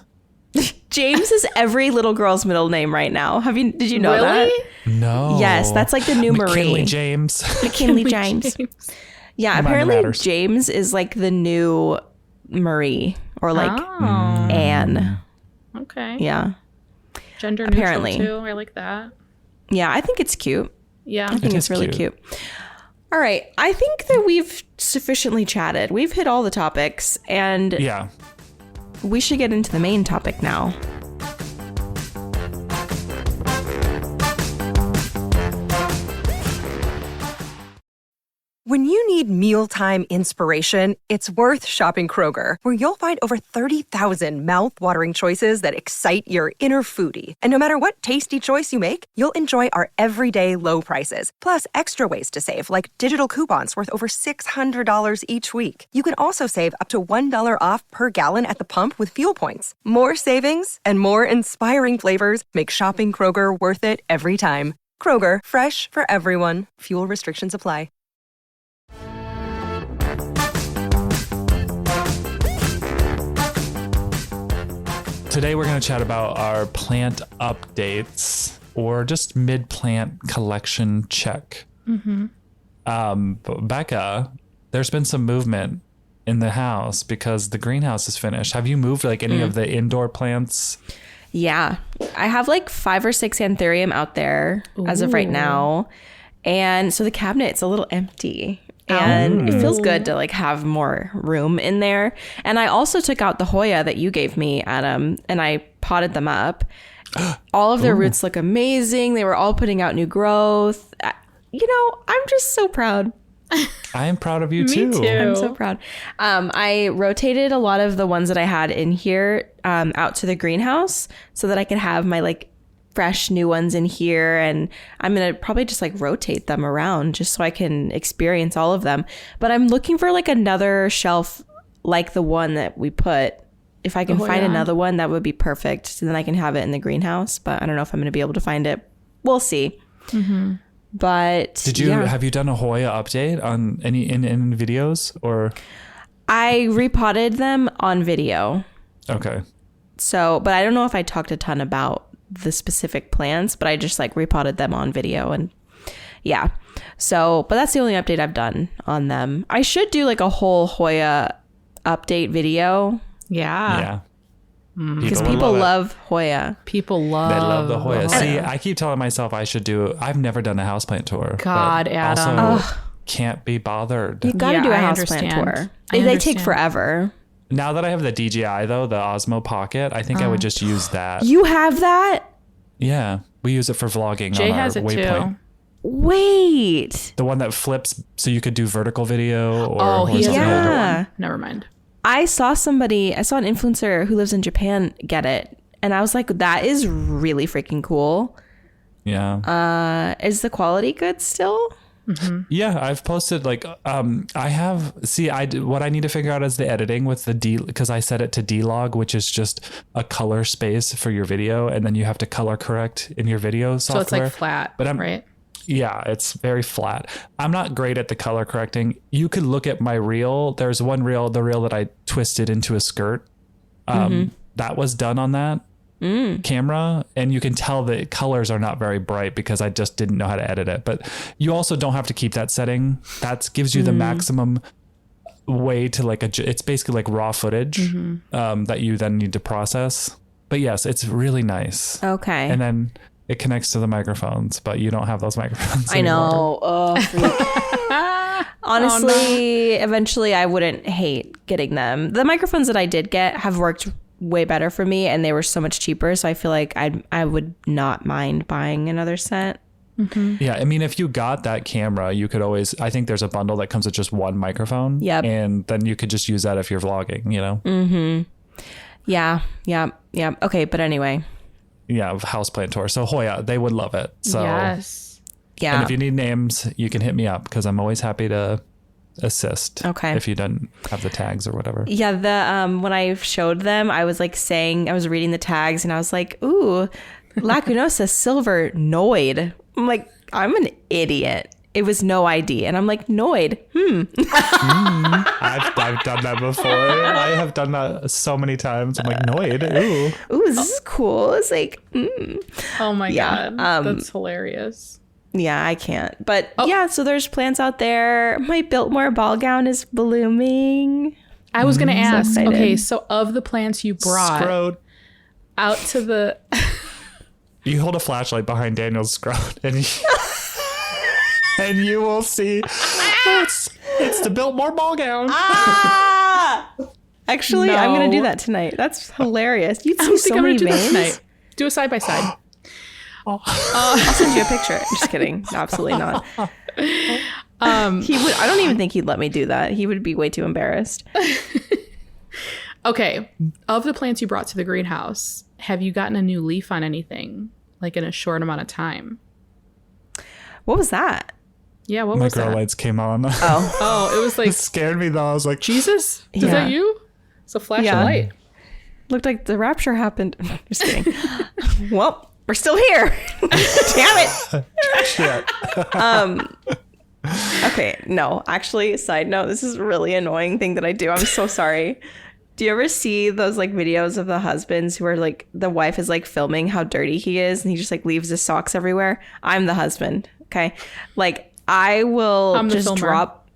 James is every little girl's middle name right now. Did you know that? No. Yes, that's like the new McKinley Marie. James. McKinley James. Yeah, apparently James is like the new Marie or like Anne. Okay. Yeah. Gender apparently neutral too. I like that. Yeah, I think it's cute. Yeah. I think it's really cute. All right. I think that we've sufficiently chatted. We've hit all the topics, and we should get into the main topic now. When you need mealtime inspiration, it's worth shopping Kroger, where you'll find over 30,000 mouth-watering choices that excite your inner foodie. And no matter what tasty choice you make, you'll enjoy our everyday low prices, plus extra ways to save, like digital coupons worth over $600 each week. You can also save up to $1 off per gallon at the pump with fuel points. More savings and more inspiring flavors make shopping Kroger worth it every time. Kroger, fresh for everyone. Fuel restrictions apply. Today we're going to chat about our plant updates, or just mid-plant collection check. But Becca, there's been some movement in the house because the greenhouse is finished. Have you moved like any of the indoor plants? Yeah. I have like 5 or 6 anthurium out there as of right now. And so the cabinet's a little empty. And it feels good to like have more room in there. And I also took out the Hoya that you gave me, Adam, and I potted them up. All of their roots look amazing. They were all putting out new growth. You know, I'm just so proud. I am proud of you too. Me too. I'm so proud. I rotated a lot of the ones that I had in here out to the greenhouse so that I could have my like fresh new ones in here. And I'm going to probably just like rotate them around just so I can experience all of them. But I'm looking for like another shelf like the one that we put. If I can find another one, that would be perfect. So then I can have it in the greenhouse. But I don't know if I'm going to be able to find it. We'll see. But Did you have you done a Hoya update on any in videos or? I repotted them on video. Okay. So, but I don't know if I talked a ton about the specific plants, but I just like repotted them on video and yeah. So, but that's the only update I've done on them. I should do like a whole Hoya update video Yeah. because people love Hoya. People love. They love the Hoya. See, I keep telling myself I should do. I've never done a houseplant tour. God, but Adam. Also can't be bothered. You got to Yeah, do a I houseplant understand. tour. I They take understand. forever. Now that I have the DJI though, the Osmo Pocket, I think I would just use that. You have that? Yeah, we use it for vlogging Jay on our has it Waypoint. too. Wait. The one that flips so you could do vertical video or Oh, he has an horizontal. older Yeah. one. Never mind. I saw an influencer who lives in Japan get it. And I was like, that is really freaking cool. Yeah. Is the quality good still? Yeah, I've posted like I have what I need to figure out is the editing with the because I set it to D-Log, which is just a color space for your video, and then you have to color correct in your video So software. it's like flat, But right? Yeah, it's very flat. I'm not great at the color correcting. You could look at my reel. There's one reel, the reel that I twisted into a skirt. That was done on that camera, and you can tell the colors are not very bright because I just didn't know how to edit it. But you also don't have to keep that setting. That gives you the maximum way to like it's basically like raw footage that you then need to process. But yes, it's really nice. Okay. And then it connects to the microphones, but you don't have those microphones I anymore. know. Oh, freak. Honestly, eventually I wouldn't hate getting them. The microphones that I did get have worked way better for me, and they were so much cheaper. So I feel like I would not mind buying another set. Yeah, I mean, if you got that camera, you could always, I think there's a bundle that comes with just one microphone. Yep. And then you could just use that if you're vlogging, you know? Yeah. Okay, but anyway. Yeah, houseplant tour. So Hoya, they would love it. So, Yes. Yeah. And if you need names, you can hit me up because I'm always happy to assist. Okay. If you don't have the tags or whatever. Yeah, the when I showed them, I was like saying, I was reading the tags and I was like, ooh, Lacunosa Silver Noid. I'm like, I'm an idiot. It was no ID. And I'm like, Noid. I've done that before. I have done that so many times. I'm like, Noid. Ooh. Ooh, this is cool. It's like, Oh my Yeah, God. That's hilarious. yeah, I can't. But yeah, so there's plants out there. My Biltmore ball gown is blooming. I was going to ask, excited. okay, so of the plants you brought Scrot. out to the... You hold a flashlight behind Daniel's scrot and you will see it's the Biltmore ball gown. Actually, I'm going to do No. that tonight. That's hilarious. You'd I see don't think so I'm many going to do that veins. tonight. Do a side by side. I'll send you a picture. Just kidding. No, absolutely not. He would. I don't even think he'd let me do that. He would be way too embarrassed. Okay, of the plants you brought to the greenhouse, have you gotten a new leaf on anything, like in a short amount of time? What was that? Yeah, what My was grow that? lights came on. Oh, it was like, It scared me though. I was like, Jesus? Is Yeah. that you? It's a flash Yeah. of light. Looked like the rapture happened. Just kidding. Well, we're still here. Damn it. shit. Okay, no. Actually, side note, this is a really annoying thing that I do. I'm so sorry. Do you ever see those like videos of the husbands who are like, the wife is like filming how dirty he is and he just like leaves his socks everywhere? I'm the husband. Okay. Like I will I'm the just filmer. drop.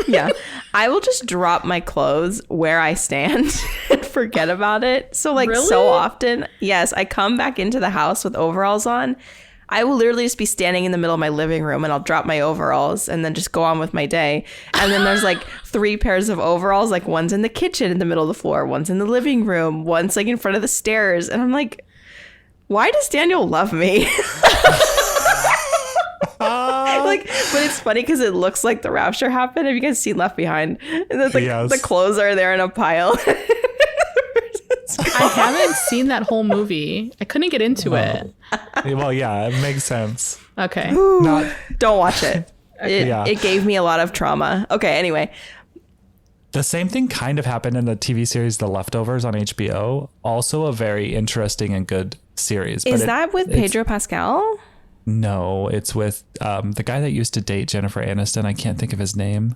Yeah. I will just drop my clothes where I stand and forget about it. So like Really? so often, yes, I come back into the house with overalls on. I will literally just be standing in the middle of my living room and I'll drop my overalls and then just go on with my day. And then there's like 3 pairs of overalls, like one's in the kitchen in the middle of the floor, one's in the living room, one's like in front of the stairs. And I'm like, why does Daniel love me? Like, but it's funny because it looks like the rapture happened. Have you guys seen Left Behind? And then Yes. the clothes are there in a pile. I haven't seen that whole movie. I couldn't get into it. Well, yeah, it makes sense. Okay. Not Don't watch it. Yeah. It gave me a lot of trauma. Okay, anyway. the same thing kind of happened in the TV series The Leftovers on HBO. Also a very interesting and good series. Is but that with it's- Pedro Pascal? No, it's with the guy that used to date Jennifer Aniston. I can't think of his name.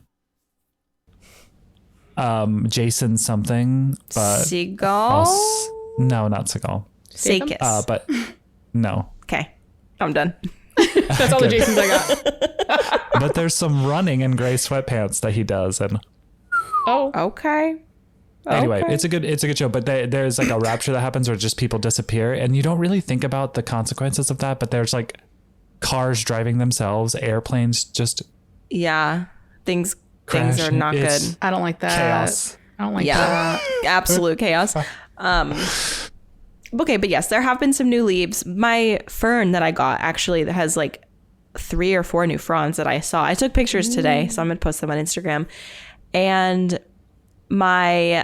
Jason something, but Seagal? no, not Seagal. Sakis. But no. Okay, I'm done. That's all the Jasons I got. But there's some running in gray sweatpants that he does, and Oh. Okay. anyway, Okay. it's a good show. But there's like a rapture that happens where just people disappear, and you don't really think about the consequences of that. But there's like cars driving themselves, airplanes just Yeah. Things crashing. are not It's good. I don't like that. chaos. I don't like Yeah. that. Absolute chaos. Okay, but yes, there have been some new leaves. My fern that I got actually that has like 3 or 4 new fronds that I saw. I took pictures today, so I'm gonna post them on Instagram. And my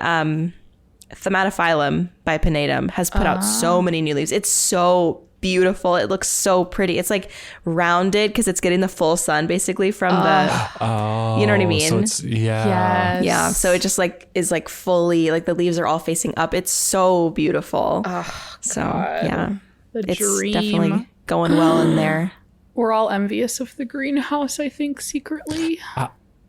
Thamatophyllum by Pinetum has put out so many new leaves. It's so beautiful. It looks so pretty. It's like rounded because it's getting the full sun basically from the, you know what I mean? So it's Yes. Yeah, so it just like is like fully like the leaves are all facing up. It's so beautiful. So yeah, The it's dream. definitely going well in there. We're all envious of the greenhouse, I think, secretly.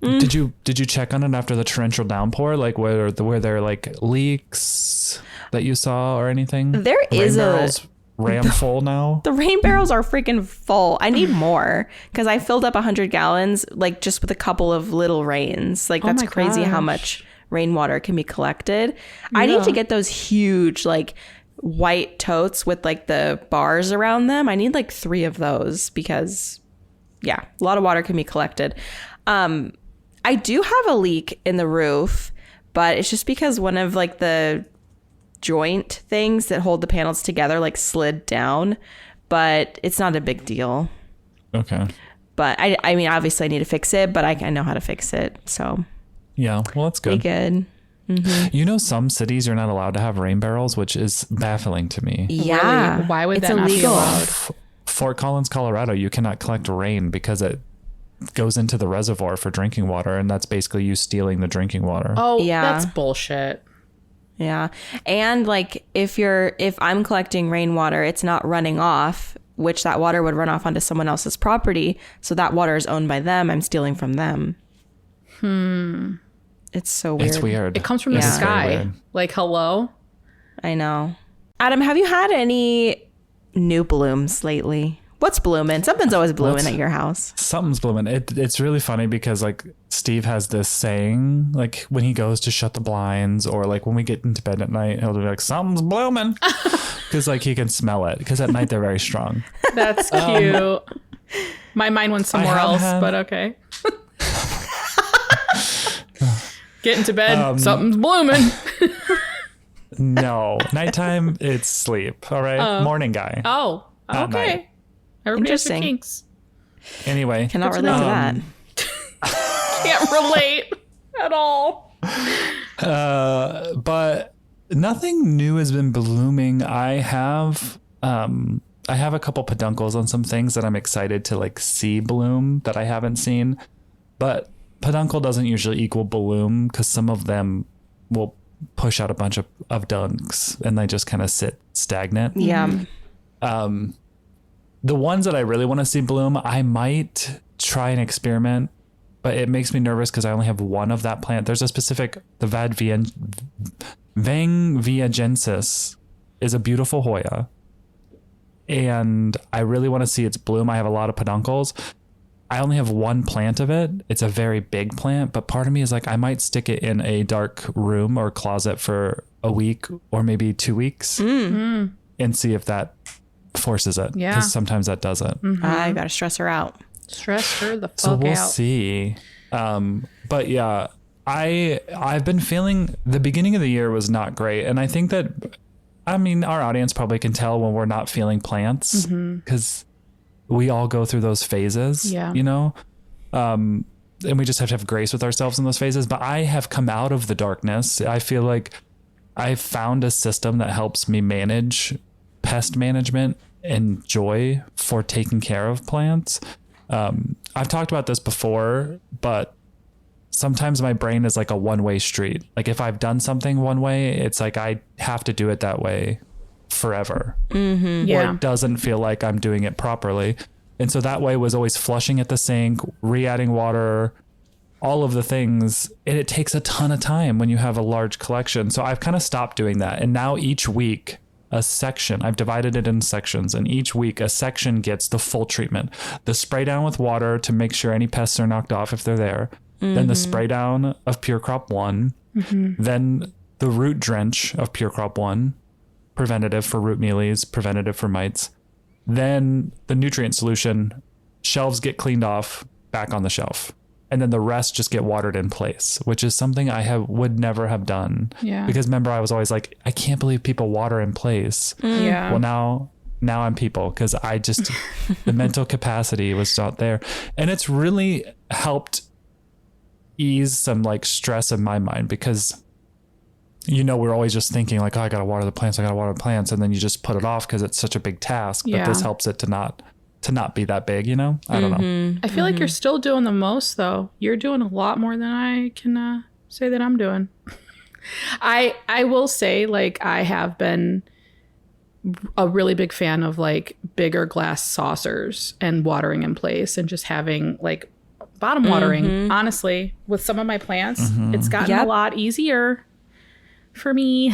Did you check on it after the torrential downpour? Like were there like leaks that you saw or anything? There Rain is barrels ram full now. The rain barrels are freaking full. I need more because I filled up 100 gallons like just with a couple of little rains. Like that's my crazy how gosh. much rainwater can be collected. I need to get those huge like white totes with like the bars around them. I need like 3 of those because yeah, a lot of water can be collected. I do have a leak in the roof, but it's just because one of like the joint things that hold the panels together like slid down, but it's not a big deal. Okay. But I mean, obviously I need to fix it, but I know how to fix it. So Yeah. Well, that's be good. good. You know, some cities you're not allowed to have rain barrels, which is baffling to me. Yeah. Really? Why would it's that not be illegal? allowed? Fort Collins, Colorado, you cannot collect rain because it goes into the reservoir for drinking water, and that's basically you stealing the drinking water. Oh, Yeah. that's bullshit. Yeah. And like if I'm collecting rainwater, it's not running off, which that water would run off onto someone else's property. So that water is owned by them. I'm stealing from them. It's so weird. It's weird. It comes from the Yeah. Very sky. weird. Like, hello? I know. Adam, have you had any new blooms lately? What's blooming? Something's always blooming at your house. Something's blooming. It's really funny because like Steve has this saying, like when he goes to shut the blinds or like when we get into bed at night, he'll be like, something's blooming. Because like he can smell it because at night they're very strong. That's cute. My mind went somewhere have else, had- but okay. Get into bed. Something's blooming. No, nighttime, it's sleep. All right. Morning guy. Oh, At okay. night. Everybody has their Interesting. kinks. Anyway, Cannot relate to that. Can't relate at all. but nothing new has been blooming. I have a couple peduncles on some things that I'm excited to like see bloom that I haven't seen. But peduncle doesn't usually equal bloom because some of them will push out a bunch of dunks and they just kind of sit stagnant. Yeah. The ones that I really want to see bloom, I might try and experiment, but it makes me nervous because I only have one of that plant. There's a specific, the Vangviagensis is a beautiful Hoya, and I really want to see its bloom. I have a lot of peduncles, I only have one plant of it. It's a very big plant, but part of me is like, I might stick it in a dark room or closet for a week or maybe 2 weeks and see if that forces it. Yeah. Because sometimes that doesn't. I gotta stress her out. Stress her the fuck So we'll out. see. But yeah, I've been feeling the beginning of the year was not great. And I think that, I mean, our audience probably can tell when we're not feeling plants because we all go through those phases, Yeah. you know? And we just have to have grace with ourselves in those phases. But I have come out of the darkness. I feel like I've found a system that helps me manage pest management and joy for taking care of plants. I've talked about this before, but sometimes my brain is like a one-way street. Like if I've done something one way, it's like I have to do it that way forever. Or Yeah. it doesn't feel like I'm doing it properly. And so that way was always flushing at the sink, re-adding water, all of the things. And it takes a ton of time when you have a large collection. So I've kind of stopped doing that. And now each week, a section, I've divided it in sections, and each week a section gets the full treatment. The spray down with water to make sure any pests are knocked off if they're there. Then the spray down of Pure Crop 1. Then the root drench of Pure Crop 1. Preventative for root mealies, preventative for mites. Then the nutrient solution, shelves get cleaned off, back on the shelf. And then the rest just get watered in place, which is something I would never have done. Yeah. Because remember, I was always like, I can't believe people water in place. Yeah. Well, now I'm people because I just, the mental capacity was not there. And it's really helped ease some like stress in my mind because, you know, we're always just thinking like, oh, I got to water the plants. And then you just put it off because it's such a big task. But Yeah. this helps it to not be that big, you know? I don't know. I feel like you're still doing the most, though. You're doing a lot more than I can say that I'm doing. I will say, like, I have been a really big fan of like bigger glass saucers and watering in place and just having like bottom watering. Honestly, with some of my plants, it's gotten a Yep. lot easier for me.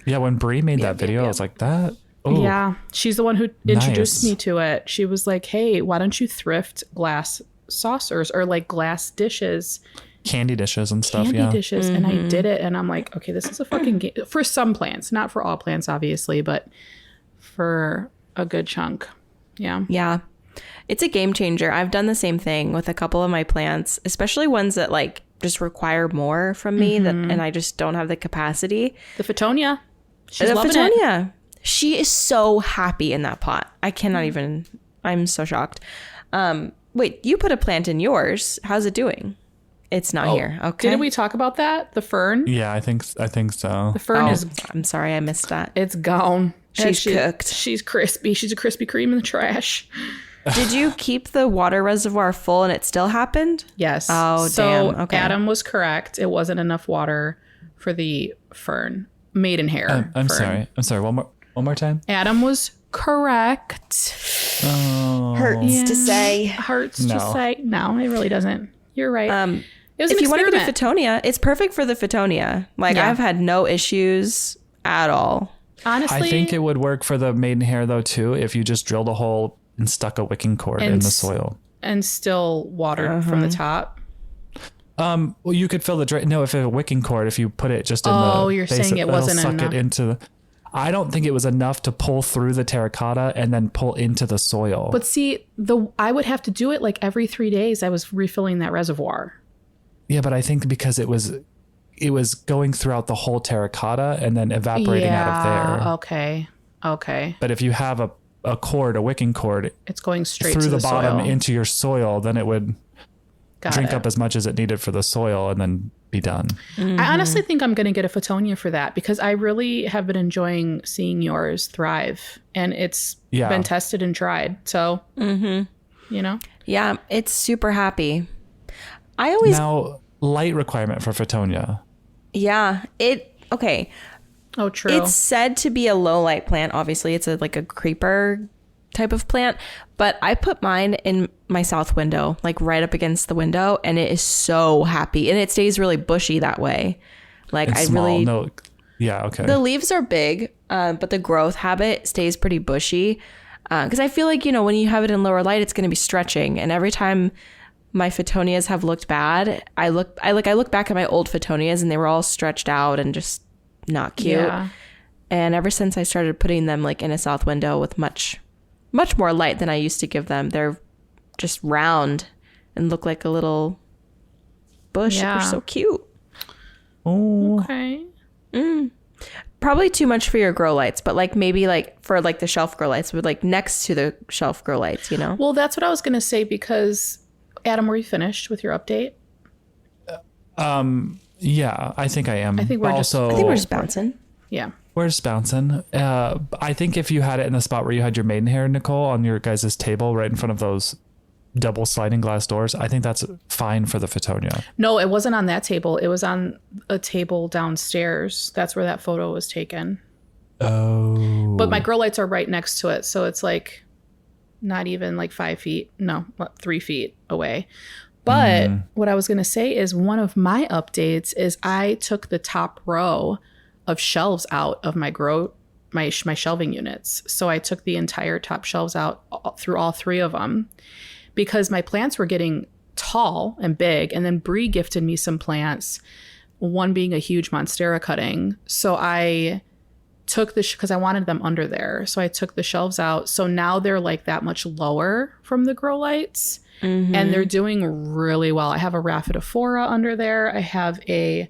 Yeah. When Brie made that video, I was like, that. Oh, Yeah. She's the one who introduced Nice. me to it. She was like, hey, why don't you thrift glass saucers or like glass dishes, candy dishes and stuff. candy Yeah. dishes? And I did it. And I'm like, okay, this is a fucking game. For some plants, not for all plants, obviously, but for a good chunk. Yeah. Yeah. It's a game changer. I've done the same thing with a couple of my plants, especially ones that like just require more from me and I just don't have the capacity. The Fittonia. She's The loving it. Fittonia. She is so happy in that pot. I cannot even, I'm so shocked. Wait, you put a plant in yours. How's it doing? It's not here. Okay. Didn't we talk about that? The fern? Yeah, I think so. The fern Oh, is, I'm sorry, I missed that. it's gone. And She's cooked. She's crispy. She's a Krispy Kreme in the trash. Did you keep the water reservoir full and it still happened? Yes. Oh, so damn. Okay. Adam was correct. It wasn't enough water for the fern. Maidenhair. I'm fern. sorry. One more time. Adam was correct. Oh, Hurts to say. Hurts to No. say. No, it really doesn't. You're right. It was If an you want to get a experiment. Fittonia, it's perfect for the Fittonia. Like Yeah. I've had no issues at all. Honestly, I think it would work for the maidenhair though too if you just drilled a hole and stuck a wicking cord And in the s- soil. and still watered from the top. Well, you could fill the no if a wicking cord if you put it just in the. Oh, you're base, saying it it'll wasn't suck enough. it into the. I don't think it was enough to pull through the terracotta and then pull into the soil. But see, I would have to do it like every 3 days. I was refilling that reservoir. yeah, but I think because it was going throughout the whole terracotta and then evaporating out of there. Okay. But if you have a cord, a wicking cord, It's going straight through to the the bottom soil. into your soil, then it would Got drink it. up as much as it needed for the soil and then be done. I honestly think I'm going to get a Fittonia for that because I really have been enjoying seeing yours thrive and it's Yeah. been tested and tried. So, you know, Yeah, it's super happy. I always, Now, light requirement for Fittonia. okay. oh, true. It's said to be a low light plant. Obviously, it's like a creeper type of plant, but I put mine in my south window, like right up against the window, and it is so happy, and it stays really bushy that way. Like It's I small. really, No, yeah, okay. the leaves are big, but the growth habit stays pretty bushy. Because I feel like, when you have it in lower light, it's going to be stretching. And every time my Phoetonias have looked bad, I look back at my old Phoetonias and they were all stretched out and just not cute. Yeah. And ever since I started putting them like in a south window with much more light than I used to give them, they're just round and look like a little bush. Yeah. They're so cute. Oh, Okay. Probably too much for your grow lights, but like maybe like for like the shelf grow lights, but like next to the shelf grow lights, Well, that's what I was going to say because, Adam, were you finished with your update? yeah, I think I am. I think we're just- also, I think we're just bouncing. Yeah. we're just bouncing. I think if you had it in the spot where you had your maidenhair, Nicole, on your guys' table right in front of those double sliding glass doors, I think that's fine for the Photonia. No, it wasn't on that table. It was on a table downstairs. That's where that photo was taken. Oh. But my grow lights are right next to it. So it's like not even like 5 feet. No, 3 feet away. But what I was going to say is one of my updates is I took the top row of shelves out of my shelving units. So I took the entire top shelves out through all 3 of them because my plants were getting tall and big. And then Bree gifted me some plants, one being a huge Monstera cutting. So I took because I wanted them under there. So I took the shelves out. So now they're like that much lower from the grow lights. And they're doing really well. I have a Rhaphidophora under there. I have a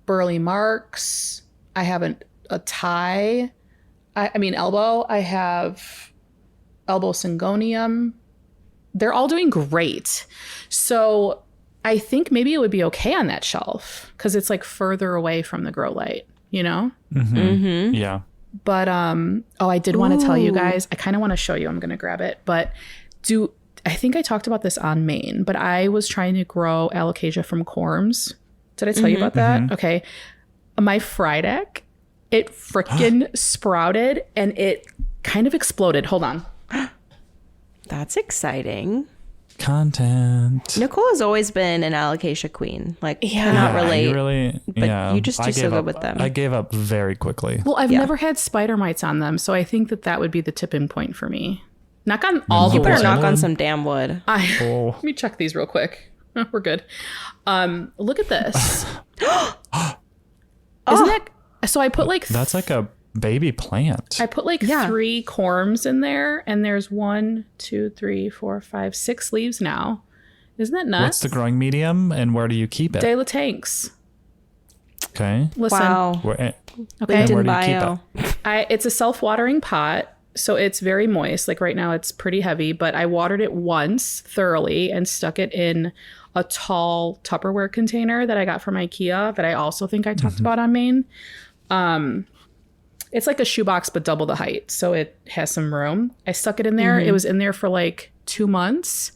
Burley Marks. I have a Thai. I mean elbow. I have elbow Syngonium. They're all doing great. So I think maybe it would be okay on that shelf because it's like further away from the grow light, Yeah. But I did want to tell you guys, I kind of want to show you. I'm going to grab it. But I think I talked about this on Maine, but I was trying to grow Alocasia from corms. Did I tell you about that? Okay. My Frydek, it freaking sprouted and it kind of exploded. Hold on. That's exciting. Content. Nicole has always been an Alocasia queen. Like, Yeah. cannot relate. You really, but you just do I so gave good up- with them. I gave up very quickly. Well, I've never had spider mites on them. So I think that would be the tipping point for me. Knock on all the You better wood. knock on some damn wood. Let me check these real quick. We're good. Look at this. Isn't that? So I put like That's like a baby plant. I put like 3 corms in there, and there's 1, 2, 3, 4, 5, 6 leaves now. Isn't that nuts? What's the growing medium and where do you keep it? De La Tanks. Okay. Listen. Wow. Okay. Where Linked in do you bio. keep It's a self-watering pot, so it's very moist. Like right now, it's pretty heavy, but I watered it once thoroughly and stuck it in a tall Tupperware container that I got from IKEA that I also think I talked about on Maine. It's like a shoebox, but double the height. So it has some room. I stuck it in there. It was in there for like 2 months.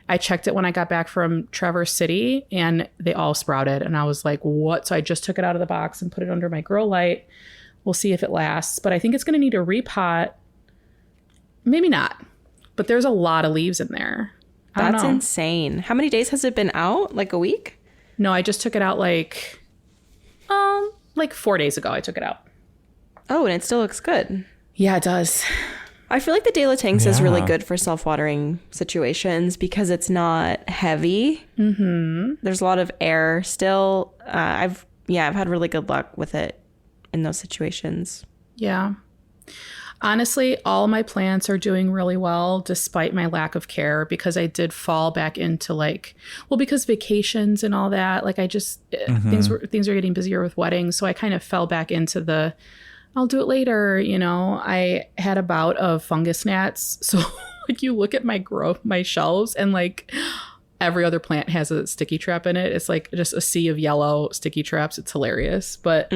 I checked it when I got back from Traverse City and they all sprouted. And I was like, what? So I just took it out of the box and put it under my grow light. We'll see if it lasts. But I think it's going to need a repot. Maybe not. But there's a lot of leaves in there. I don't That's know. insane. How many days has it been out? Like a week? No, I just took it out like 4 days ago. I took it out. Oh, and it still looks good. Yeah, it does. I feel like the De La Tanks is really Yeah. good for self-watering situations because it's not heavy. Mm-hmm. There's a lot of air still. I've had really good luck with it in those situations. Yeah. Honestly, all my plants are doing really well despite my lack of care because I did fall back into because vacations and all that, like I just things were getting busier with weddings, so I kind of fell back into I'll do it later, I had a bout of fungus gnats. So like you look at my shelves and like every other plant has a sticky trap in it. It's like just a sea of yellow sticky traps. It's hilarious. But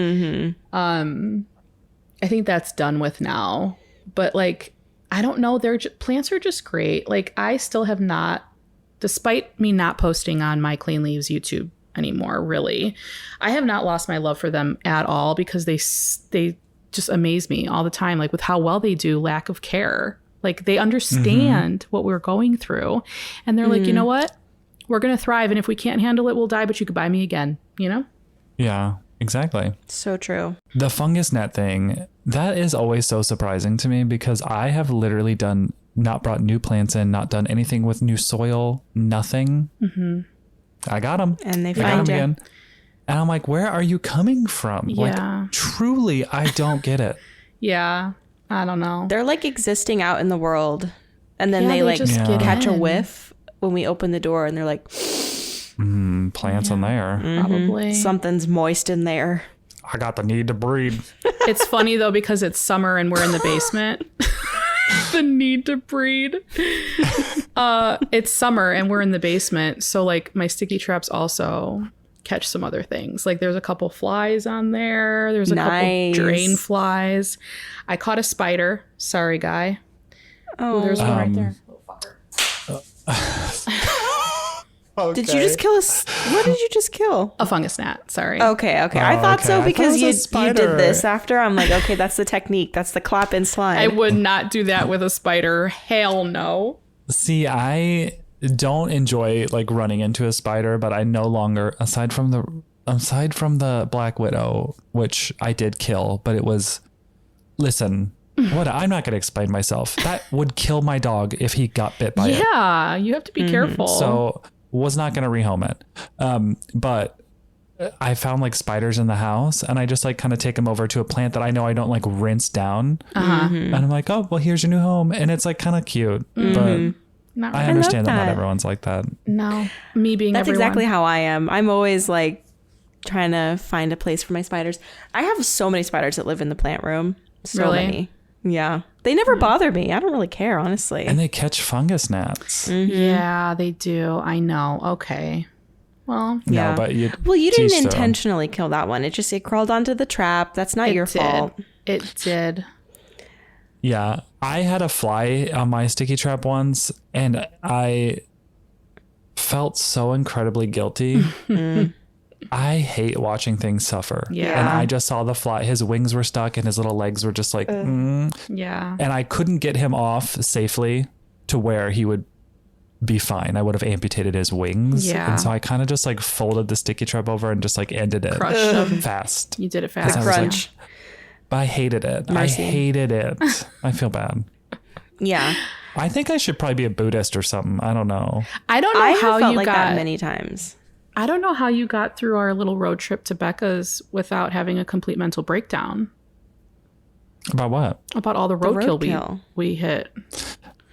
I think that's done with now. But like, I don't know. Plants are just great. Like I still have not, despite me not posting on my Clean Leaves YouTube anymore, really, I have not lost my love for them at all because they just amaze me all the time. Like with how well they do, lack of care. Like they understand what we're going through. And they're like, you know what? We're going to thrive. And if we can't handle it, we'll die, but you could buy me again, Yeah. Exactly. So true. The fungus net thing, that is always so surprising to me because I have literally not brought new plants in, not done anything with new soil, nothing. Mm-hmm. I got them. And they I got find 'em you. again. And I'm like, where are you coming from? Yeah. Like, truly, I don't get it. Yeah. I don't know. They're like existing out in the world. And then Yeah, they like just Yeah. get catch a in, whiff when we open the door and they're like, Plants in there. Probably. something's moist in there. I got the need to breed. It's funny though because it's summer and we're in the basement. The need to breed. It's summer and we're in the basement, so like my sticky traps also catch some other things. Like there's a couple flies on there. There's a Nice. couple drain flies. I caught a spider. Sorry, guy. Oh, There's one right there. did you just kill what did you just kill? A fungus gnat. Sorry. Okay. I thought okay. so I thought because it was a you did spider. this after. I'm like, okay, that's the technique. That's the clap and slide. I would not do that with a spider. Hell no. See, I don't enjoy like running into a spider, but I no longer, aside from the Black Widow, which I did kill, but it was, listen, I'm not going to explain myself. That would kill my dog if he got bit by it. Yeah, you have to be careful. So was not going to rehome it. But I found like spiders in the house and I just like kind of take them over to a plant that I know I don't like rinse down. And I'm like, oh, well, here's your new home. And it's like kind of cute, but Not I really. understand that not that. everyone's like that. No, me being That's everyone. exactly how I am. I'm always like trying to find a place for my spiders. I have so many spiders that live in the plant room. So Really? many. Yeah. They never bother me. I don't really care, honestly. And they catch fungus gnats. Yeah, they do. I know. Okay. Well, No, Yeah. but you. Well, you didn't teach their own. intentionally kill that one. It crawled onto the trap. That's not your fault. It did. Yeah, I had a fly on my sticky trap once, and I felt so incredibly guilty. I hate watching things suffer. Yeah. And I just saw the fly. His wings were stuck, and his little legs were just like, Yeah. and I couldn't get him off safely to where he would be fine. I would have amputated his wings. Yeah. And so I kind of just like folded the sticky trap over and just like ended it Crushed him. fast. You did it I was fast. like, Crunch. But I hated it. Mercy. I hated it. I feel bad. Yeah. I think I should probably be a Buddhist or something. I don't know. I don't know I how have felt you like got. that many times. I don't know how you got through our little road trip to Becca's without having a complete mental breakdown About what? about all the roadkill roadkill. we hit.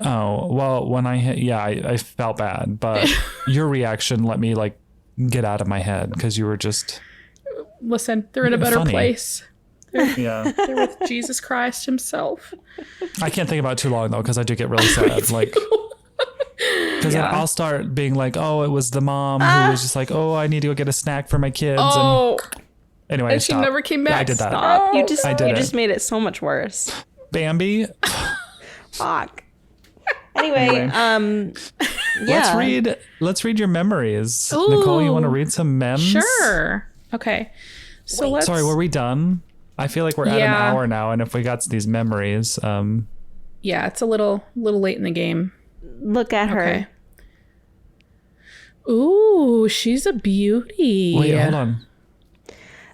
Oh, well, when I hit, yeah, I felt bad, but your reaction let me like get out of my head because you were just, Listen, they're in a better Funny. place. yeah. They're with Jesus Christ himself. I can't think about it too long though because I do get really sad. Like, because then I'll start being like, oh, it was the mom who was just like, oh, I need to go get a snack for my kids. Oh, And anyway, and she stop. never came Yeah, back. I did that. Stop. You just I did you it. just made it so much worse. Bambi. Fuck. Anyway, yeah. Let's read your memories. Nicole, you want to Ooh. read some memes? Sure. Okay. So let's. Sorry, were we done? I feel like we're at an Yeah. hour now, and if we got these memories, Yeah, it's a little late in the game. Look at her. Okay. Ooh, she's a beauty. wait, hold on.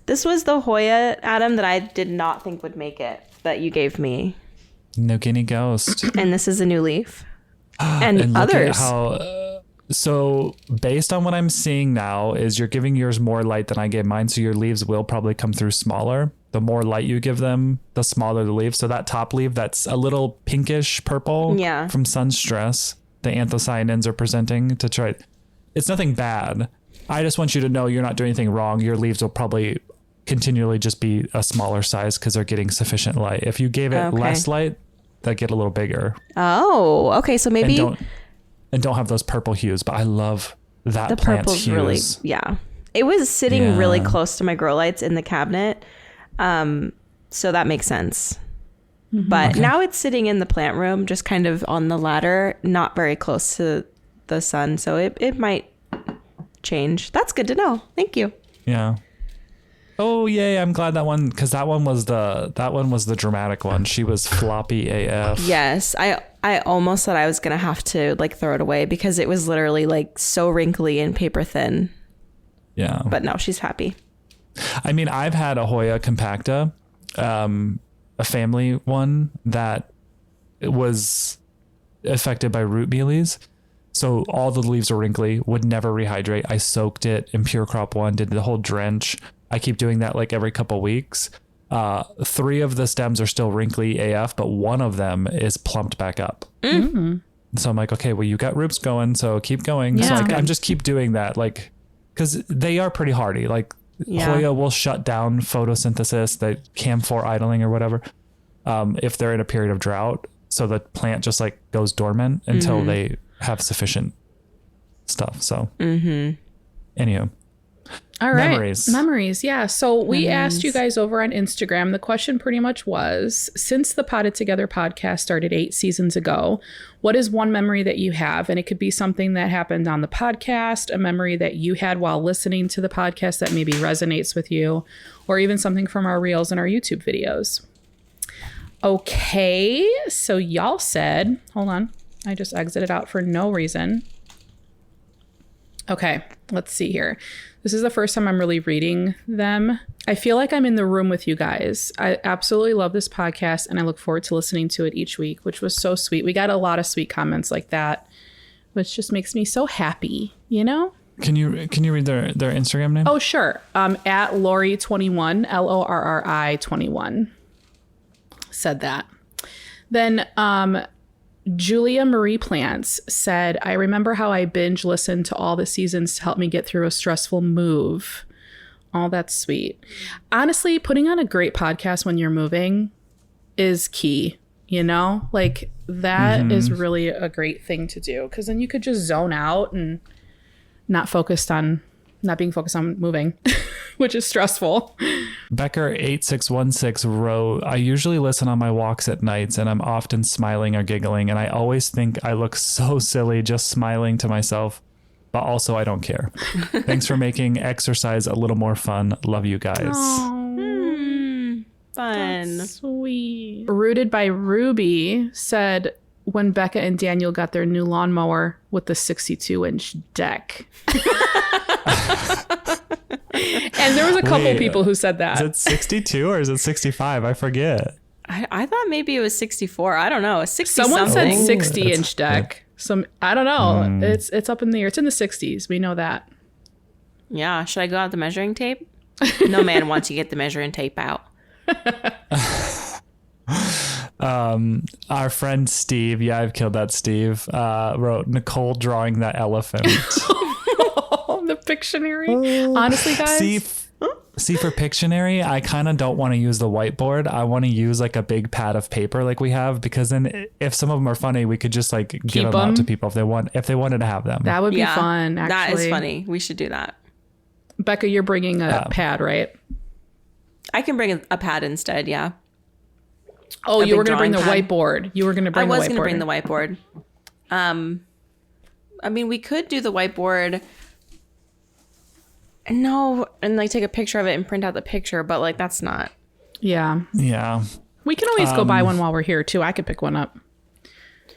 This was the Hoya, Adam, that I did not think would make it that you gave me. No Guinea Ghost. And this is a new leaf. And, And look at others. how. So based on what I'm seeing now, is you're giving yours more light than I gave mine, so your leaves will probably come through smaller. The more light you give them, the smaller the leaf. So that top leaf that's a little pinkish purple Yeah. from sun stress, the anthocyanins are presenting to try. It's nothing bad. I just want you to know you're not doing anything wrong. Your leaves will probably continually just be a smaller size because they're getting sufficient light. If you gave it Okay. less light, they get a little bigger. Oh, okay. So maybe And don't have those purple hues, but I love that the plant purple's hues. really, yeah. It was sitting Yeah. really close to my grow lights in the cabinet. So that makes sense. But now it's sitting in the plant room, just kind of on the ladder, not very close to the sun. So it might change. That's good to know. Thank you. Yeah. Oh yay! I'm glad that one because that one was the dramatic one. She was floppy AF. Yes, I almost thought I was gonna have to like throw it away because it was literally like so wrinkly and paper thin. Yeah. But no, she's happy. I mean, I've had a Hoya compacta, a family one that was affected by root mealies. So all the leaves are wrinkly, would never rehydrate. I soaked it in Pure Crop One, did the whole drench. I keep doing that like every couple weeks. 3 of the stems are still wrinkly AF, but one of them is plumped back up. Mm-hmm. So I'm like, okay, well, you got roots going, so keep going. Yeah. So I'm just keep doing that, like, because they are pretty hardy. Like Hoya will shut down photosynthesis, the CAM4 idling or whatever, if they're in a period of drought. So the plant just like goes dormant until they have sufficient stuff. So anywho. All right. Memories. Yeah. So we asked you guys over on Instagram. The question pretty much was, since the Potted Together podcast started 8 seasons ago, what is one memory that you have? And it could be something that happened on the podcast, a memory that you had while listening to the podcast that maybe resonates with you, or even something from our reels and our YouTube videos. Okay. So y'all said, hold on. I just exited out for no reason. Okay. Let's see here. This is the first time I'm really reading them. I feel like I'm in the room with you guys. I absolutely love this podcast and I look forward to listening to it each week, which was so sweet. We got a lot of sweet comments like that, which just makes me so happy, you know? Can you read their Instagram name? Oh, sure. At Lori21, Lorri 21 said that. Then Julia Marie Plants said, I remember how I binge listened to all the seasons to help me get through a stressful move. Oh, that's sweet. Honestly, putting on a great podcast when you're moving is key, you know? Like that is really a great thing to do, because then you could just zone out and not being focused on moving, which is stressful. Becker8616 wrote, I usually listen on my walks at nights and I'm often smiling or giggling, and I always think I look so silly just smiling to myself, but also I don't care. Thanks for making exercise a little more fun. Love you guys. Fun. That's sweet. Rooted by Ruby said, when Becca and Daniel got their new lawnmower with the 62-inch deck. And there was a couple people who said that. Is it 62 or is it 65? I forget. I thought maybe it was 64. I don't know. 60 Someone something. said 60-inch deck. I don't know. It's up in the air. It's in the 60s. We know that. Yeah. Should I go out the measuring tape? No man wants you to get the measuring tape out. Our friend Steve, I've killed that Steve, wrote Nicole drawing that elephant. The Pictionary. Honestly, guys. See, for Pictionary, I kind of don't want to use the whiteboard. I want to use like a big pad of paper like we have, because then if some of them are funny, we could just like give them out to people if they wanted to have them. That would be fun, actually. That is funny. We should do that. Becca, you're bringing a pad, right? I can bring a pad instead, yeah. Oh, you were going to bring the whiteboard. You were going to bring the whiteboard. I was going to bring the whiteboard. I mean, we could do the whiteboard. No, and like take a picture of it and print out the picture, but like that's not. Yeah. Yeah. We can always go buy one while we're here too. I could pick one up.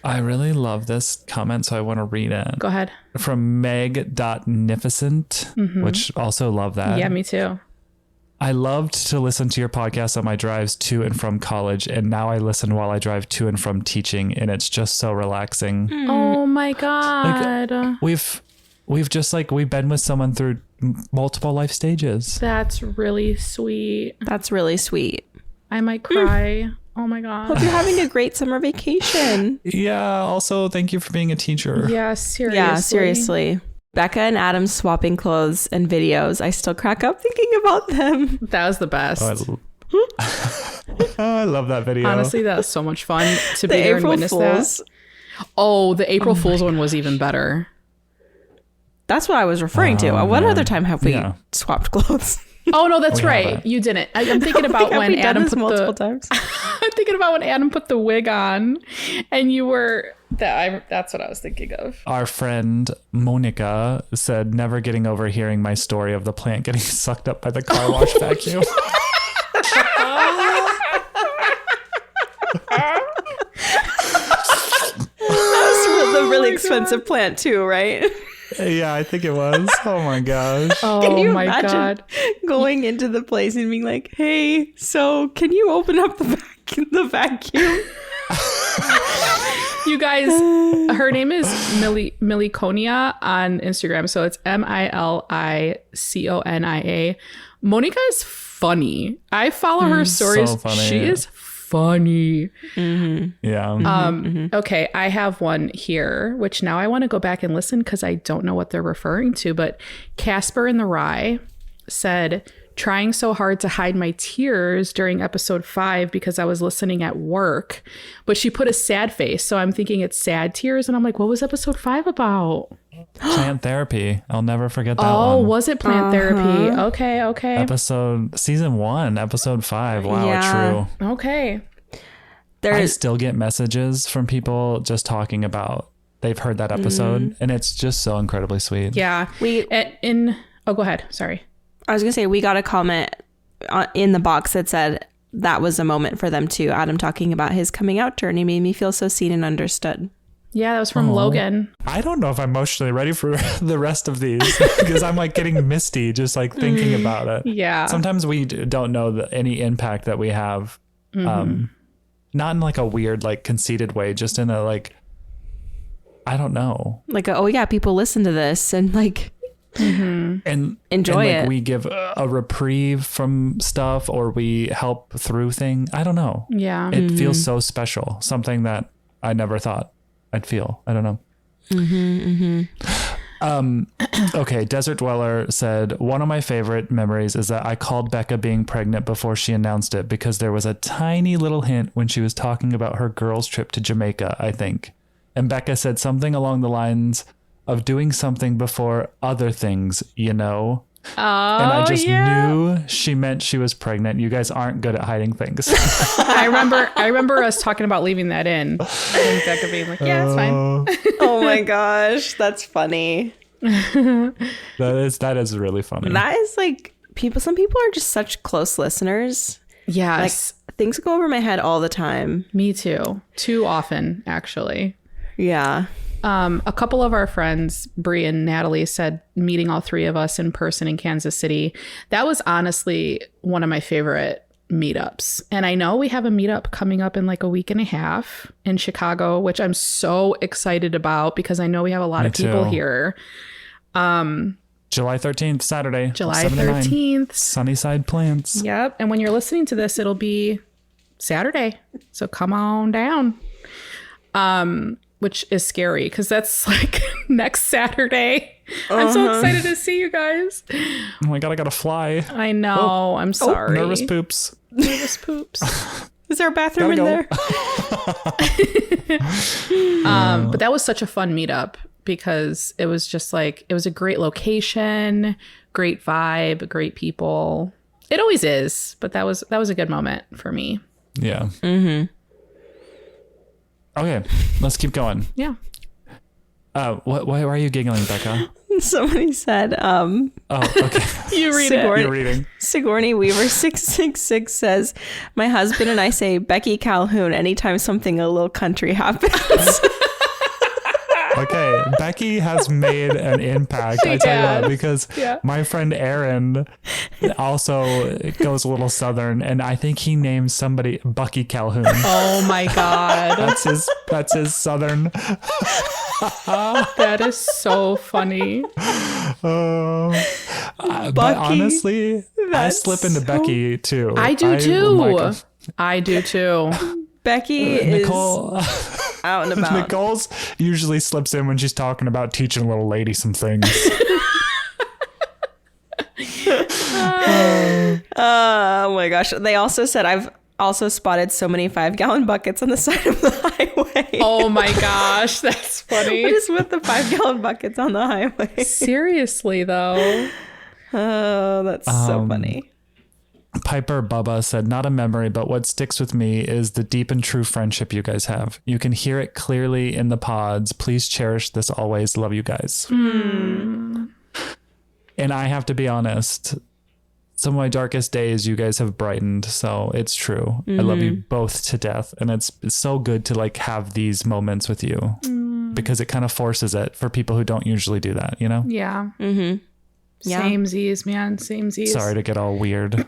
I really love this comment, so I want to read it. Go ahead. From Meg.Nificent, which also love that. Yeah, me too. I loved to listen to your podcast on my drives to and from college, and now I listen while I drive to and from teaching, and it's just so relaxing. Oh my God. Like, we've been with someone through multiple life stages. That's really sweet. That's really sweet. I might cry. Oh my God. Hope you're having a great summer vacation. Yeah. Also, thank you for being a teacher. Yeah, seriously. Yeah, seriously. Becca and Adam swapping clothes and videos. I still crack up thinking about them. That was the best. I love that video. Honestly, that was so much fun to be there and witness that. Oh, the April Fool's one was even better. That's what I was referring to. What other time have we swapped clothes? Oh no, that's right. Haven't. You didn't. I'm thinking about when Adam put multiple times. I'm thinking about when Adam put the wig on, and you were. That's what I was thinking of. Our friend Monica said, "Never getting over hearing my story of the plant getting sucked up by the car wash vacuum." That was the really expensive plant too, right? Yeah, I think it was. Oh my gosh. Oh my God. going into the place and being like, "Hey, so can you open up the vacuum?" You guys, her name is Miliconia on Instagram. So it's Miliconia. Monica is funny. I follow her stories. So funny, she is funny. Yeah. Okay, I have one here, which now I want to go back and listen because I don't know what they're referring to. But Casper in the Rye said, trying so hard to hide my tears during episode 5 because I was listening at work. But she put a sad face. So I'm thinking it's sad tears. And I'm like, what was episode 5 about? Plant therapy. I'll never forget that one. Oh, was it plant therapy? Okay. Season 1, episode 5. Wow, Yeah. true. Okay. I There's still get messages from people just talking about they've heard that episode, and it's just so incredibly sweet. Yeah. We- Oh, go ahead. Sorry. I was gonna say, we got a comment in the box that said that was a moment for them too. Adam talking about his coming out journey made me feel so seen and understood. Yeah, that was from Logan. I don't know if I'm emotionally ready for the rest of these because I'm like getting misty just like thinking about it. Yeah. Sometimes we don't know any impact that we have. Not in like a weird, like conceited way, just in a like, I don't know. Like, oh yeah, people listen to this and like, And Enjoy and, like, it. we give a reprieve from stuff or we help through things. I don't know. Yeah. It feels so special. Something that I never thought I'd feel. I don't know. Okay, Desert Dweller said, one of my favorite memories is that I called Becca being pregnant before she announced it because there was a tiny little hint when she was talking about her girls' trip to Jamaica, I think. And Becca said something along the lines of doing something before other things, you know? Oh, And I just yeah. knew she meant she was pregnant. You guys aren't good at hiding things. I remember us talking about leaving that in. And Becca being like, yeah, it's fine. oh my gosh, that's funny. That is really funny. That is like some people are just such close listeners. Like Yes. things go over my head all the time. Me too. Too often, actually. Yeah. A couple of our friends, Bree and Natalie, said meeting all three of us in person in Kansas City. That was honestly one of my favorite meetups. And I know we have a meetup coming up in like a week and a half in Chicago, which I'm so excited about because I know we have a lot Me of people too. here. July 13th, Saturday. July 7 to 9. 13th. Sunnyside Plants. Yep. And when you're listening to this, it'll be Saturday. So come on down. Which is scary because that's like next Saturday. I'm so excited to see you guys. Oh my God, I gotta fly. I know. I'm sorry. Nervous poops. Nervous poops. Is there a bathroom in Gotta there? But that was such a fun meetup because it was just like, it was a great location, great vibe, great people. It always is, but that was a good moment for me. Yeah. Okay, let's keep going. Yeah. Why are you giggling, Becca? Somebody said, Oh, okay. You read Sigourney, You're reading. Sigourney Weaver 666 says, my husband and I say Becky Calhoun anytime something a little country happens. Okay, Becky has made an impact. I tell you has. what, because Yeah. my friend Aaron also goes a little southern, and I think he named somebody Bucky Calhoun. Oh my God. That's his southern. That is so funny. But Bucky, honestly, I that's slip into so- Becky too. I do I'm too. like I do too. Becky Nicole. is out and about. Nicole's usually slips in when she's talking about teaching a little lady some things. Oh my gosh. They also said, I've also spotted so many 5-gallon buckets on the side of the highway. Oh my gosh, that's funny. What is with the 5-gallon buckets on the highway? Seriously though. Oh, that's so funny. Piper Bubba said, not a memory, but what sticks with me is the deep and true friendship you guys have. You can hear it clearly in the pods. Please cherish this always. Love you guys. And I have to be honest, some of my darkest days you guys have brightened. So it's true. I love you both to death. And it's so good to like have these moments with you because it kind of forces it for people who don't usually do that, you know? Yeah. Yeah. Samesies, man. Samesies. Sorry to get all weird.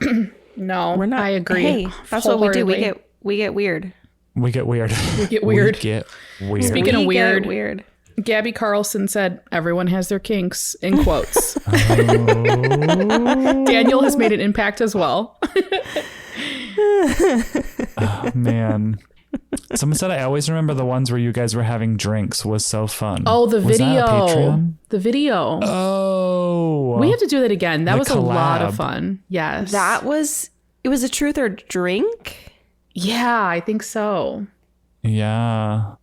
No, We're not. I agree. Hey, that's what we do. wholeheartedly. We get weird. We get weird. We get weird. We get weird. Speaking of We weird, get weird. Gabby Carlson said, "Everyone has their kinks," in quotes. Daniel has made an impact as well. Oh, man. Someone said I always remember the ones where you guys were having drinks was so fun. Oh, the Was that a video. Patreon? The video. Oh. We have to do that again. That The was a lot of collab. fun. Yes. It was a truth or drink. Yeah, I think so. Yeah.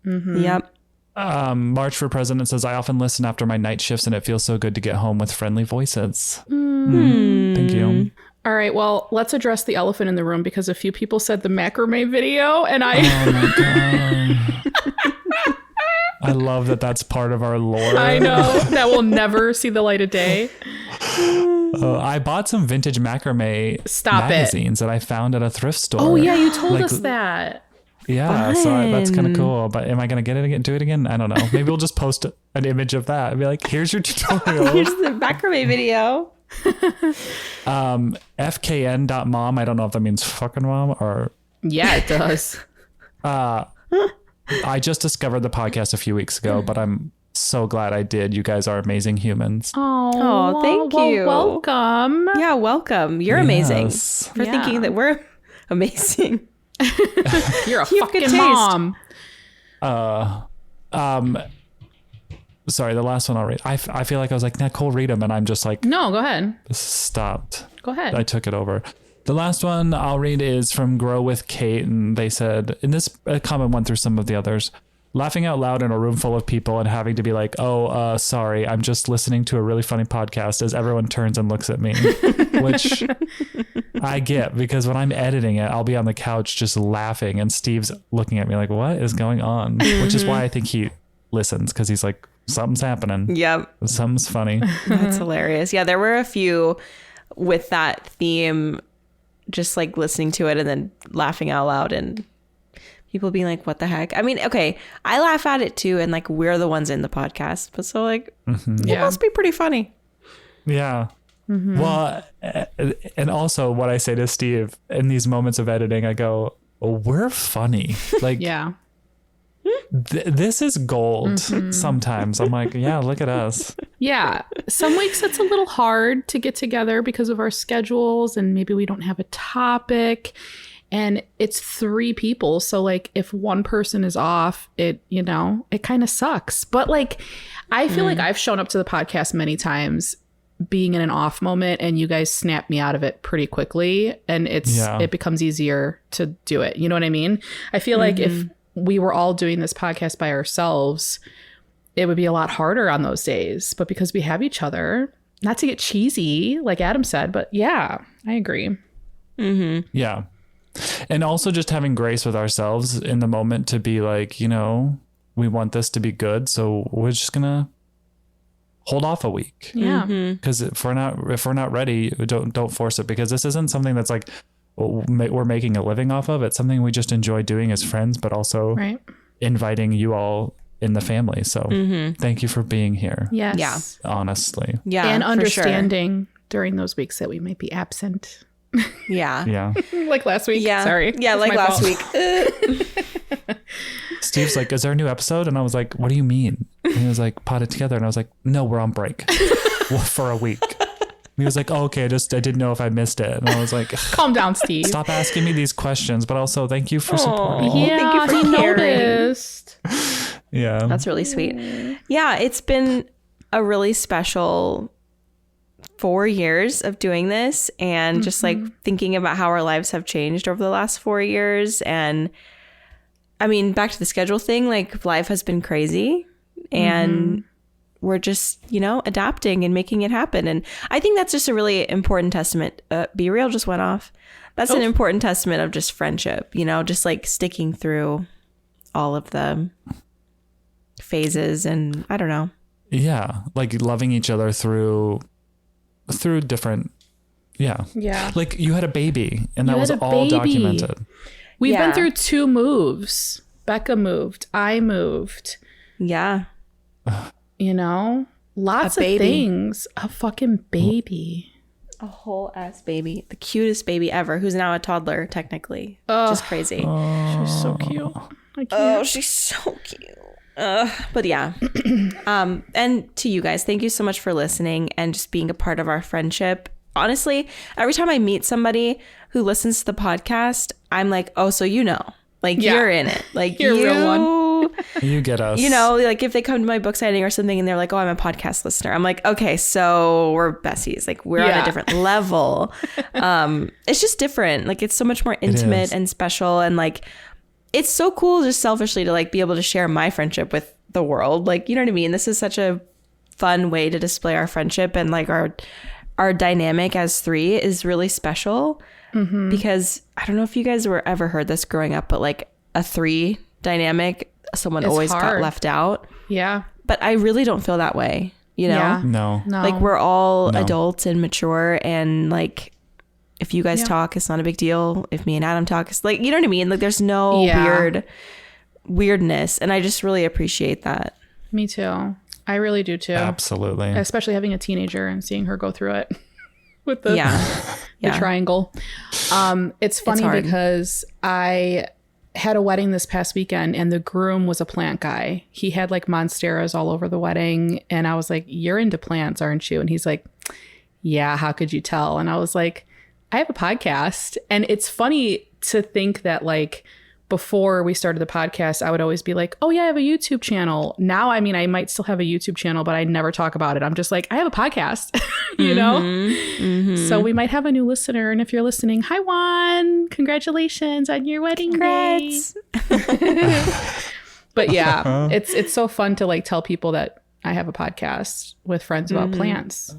Yep. March for President says I often listen after my night shifts and it feels so good to get home with friendly voices. Thank you. All right, well, let's address the elephant in the room because a few people said the macrame video, and I Oh my god. I love that that's part of our lore. I know that will never see the light of day. I bought some vintage macrame Stop it. magazines that I found at a thrift store. Oh yeah, you told Like, us that. Yeah, so that's kind of Fun. cool. But am I going to get it again? Do it again? I don't know. Maybe we'll just post an image of that and be like, here's your tutorial. Here's the macrame video. FKN.mom. I don't know if that means fucking mom or Yeah, it does. I just discovered the podcast a few weeks ago, but I'm so glad I did. You guys are amazing humans. Oh, thank you. Welcome. Yeah, welcome. You're amazing Yes. for thinking that we're amazing. You're a You have fucking good taste. mom. Sorry, the last one I'll read. I feel like I was like, Nicole, read them. And I'm just like, No, go ahead. stopped. Go ahead. I took it over. The last one I'll read is from Grow with Kate. And they said, in this a common one through some of the others, laughing out loud in a room full of people and having to be like, sorry, I'm just listening to a really funny podcast as everyone turns and looks at me, which I get because when I'm editing it, I'll be on the couch just laughing and Steve's looking at me like, what is going on? Which is why I think he listens because he's like, something's happening. Yep. Something's funny. That's hilarious. Yeah, there were a few with that theme, just like listening to it and then laughing out loud and people being like, what the heck? I mean, okay, I laugh at it too. And like, we're the ones in the podcast. But so like, it Yeah. must be pretty funny. Yeah. Well, and also what I say to Steve in these moments of editing, I go, we're funny. Like, Yeah. this is gold sometimes. I'm like, yeah, look at us. Yeah. Some weeks it's a little hard to get together because of our schedules and maybe we don't have a topic. And it's 3 people. So like if one person is off, it kind of sucks. But like I feel like I've shown up to the podcast many times being in an off moment and you guys snap me out of it pretty quickly and it becomes easier to do it. You know what I mean? I feel like if we were all doing this podcast by ourselves, it would be a lot harder on those days. But because we have each other, not to get cheesy, like Adam said, but yeah, I agree. Yeah. And also just having grace with ourselves in the moment to be like, we want this to be good. So we're just going to hold off a week. Yeah. Because if we're not ready, don't force it, because this isn't something that's like we're making a living off of. It's something we just enjoy doing as friends, but also Right. inviting you all in the family. So thank you for being here. Yes. Yeah. Honestly. Yeah. And for sure. understanding during those weeks that we might be absent. Yeah. Yeah. Like last week. Yeah. Sorry. Yeah, It's like my last fault. week. Steve's like, is there a new episode? And I was like, what do you mean? And he was like, pot it together. And I was like, no, we're on break for a week. And he was like, oh, okay. I didn't know if I missed it. And I was like, Calm down, Steve. stop asking me these questions, but also thank you for supporting. Yeah, Thank you for he caring. noticed. Yeah. That's really sweet. Yeah, it's been a really special 4 years of doing this and just like thinking about how our lives have changed over the last 4 years. And I mean, back to the schedule thing, like life has been crazy and we're just, adapting and making it happen. And I think that's just a really important testament. Be Real just went off. That's an important testament of just friendship, just like sticking through all of the phases and I don't know. Yeah. Like loving each other through different. Yeah. Yeah. Like you had a baby and that You was had a all baby. documented. We've been Yeah. through 2 moves. Becca moved. I moved. Yeah. Lots A of baby. things. A fucking baby. A whole ass baby. The cutest baby ever, who's now a toddler, technically. Just crazy. She's so cute. I can't. Oh, she's so cute. But yeah. And to you guys, thank you so much for listening and just being a part of our friendship. Honestly, every time I meet somebody who listens to the podcast, I'm like, oh, so you know. Like, Yeah. you're in it. Like, You're a real one. You get us. You know, like if they come to my book signing or something and they're like, oh, I'm a podcast listener. I'm like, okay, so we're besties. Like, we're on Yeah. a different level. It's just different. Like, it's so much more intimate is. and special. And like, it's so cool just selfishly to like be able to share my friendship with the world. Like, you know what I mean? This is such a fun way to display our friendship, and like our dynamic as three is really special because I don't know if you guys were ever heard this growing up, but like a three dynamic, someone It's always got hard. left out. Yeah. But I really don't feel that way, you know? Yeah. No. No. Like, we're all No. adults and mature, and like if you guys Yeah. talk, it's not a big deal. If me and Adam talk, it's like, you know what I mean? Like, there's no Yeah. weirdness, and I just really appreciate that. Me too. I really do too. Absolutely. Especially having a teenager and seeing her go through it with the, Yeah. the Yeah. triangle. It's funny hard. because I had a wedding this past weekend and the groom was a plant guy. He had like monsteras all over the wedding. And I was like, you're into plants, aren't you? And he's like, yeah, how could you tell? And I was like, I have a podcast. And it's funny to think that like before we started the podcast, I would always be like, oh yeah, I have a YouTube channel. Now, I mean, I might still have a YouTube channel, but I never talk about it. I'm just like, I have a podcast, you know? So we might have a new listener. And if you're listening, hi Juan, congratulations on your wedding day. But yeah, it's so fun to like tell people that I have a podcast with friends about plants.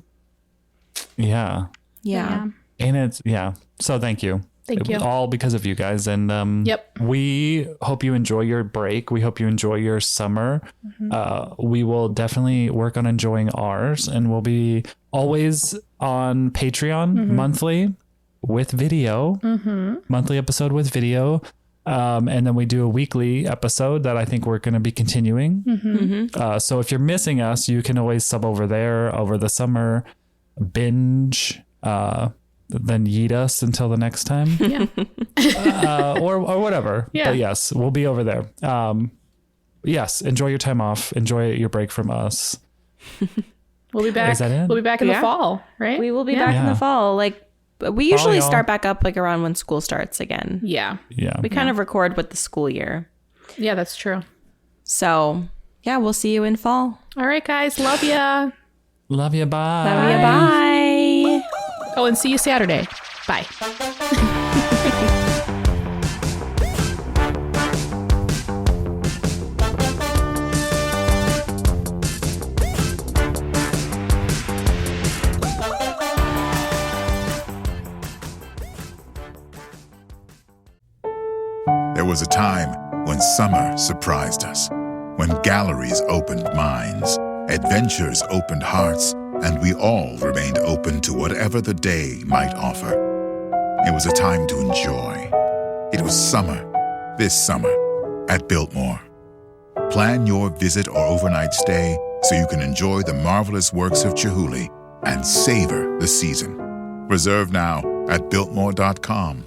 Yeah. Yeah. And it's, yeah. So thank you. Thank you. All because of you guys. And Yep. we hope you enjoy your break. We hope you enjoy your summer. We will definitely work on enjoying ours, and we'll be always on Patreon monthly with video, monthly episode with video. And then we do a weekly episode that I think we're going to be continuing. So if you're missing us, you can always sub over there over the summer, binge, then yeet us until the next time. Or whatever. Yeah. But yes, we'll be over there. Yes, enjoy your time off. Enjoy your break from us. We'll be back. Is that it? We'll be back in the Yeah. fall, right? We will be Yeah. back in Yeah. the fall. Like, we usually y'all. start back up like around when school starts again. Yeah. Yeah. We kind of record with the school year. Yeah, that's true. So yeah, we'll see you in fall. All right, guys. Love ya. Love you. Bye. Love you. Bye. Oh, and see you Saturday. Bye. There was a time when summer surprised us, when galleries opened minds, adventures opened hearts, and we all remained open to whatever the day might offer. It was a time to enjoy. It was summer, this summer, at Biltmore. Plan your visit or overnight stay so you can enjoy the marvelous works of Chihuly and savor the season. Reserve now at Biltmore.com.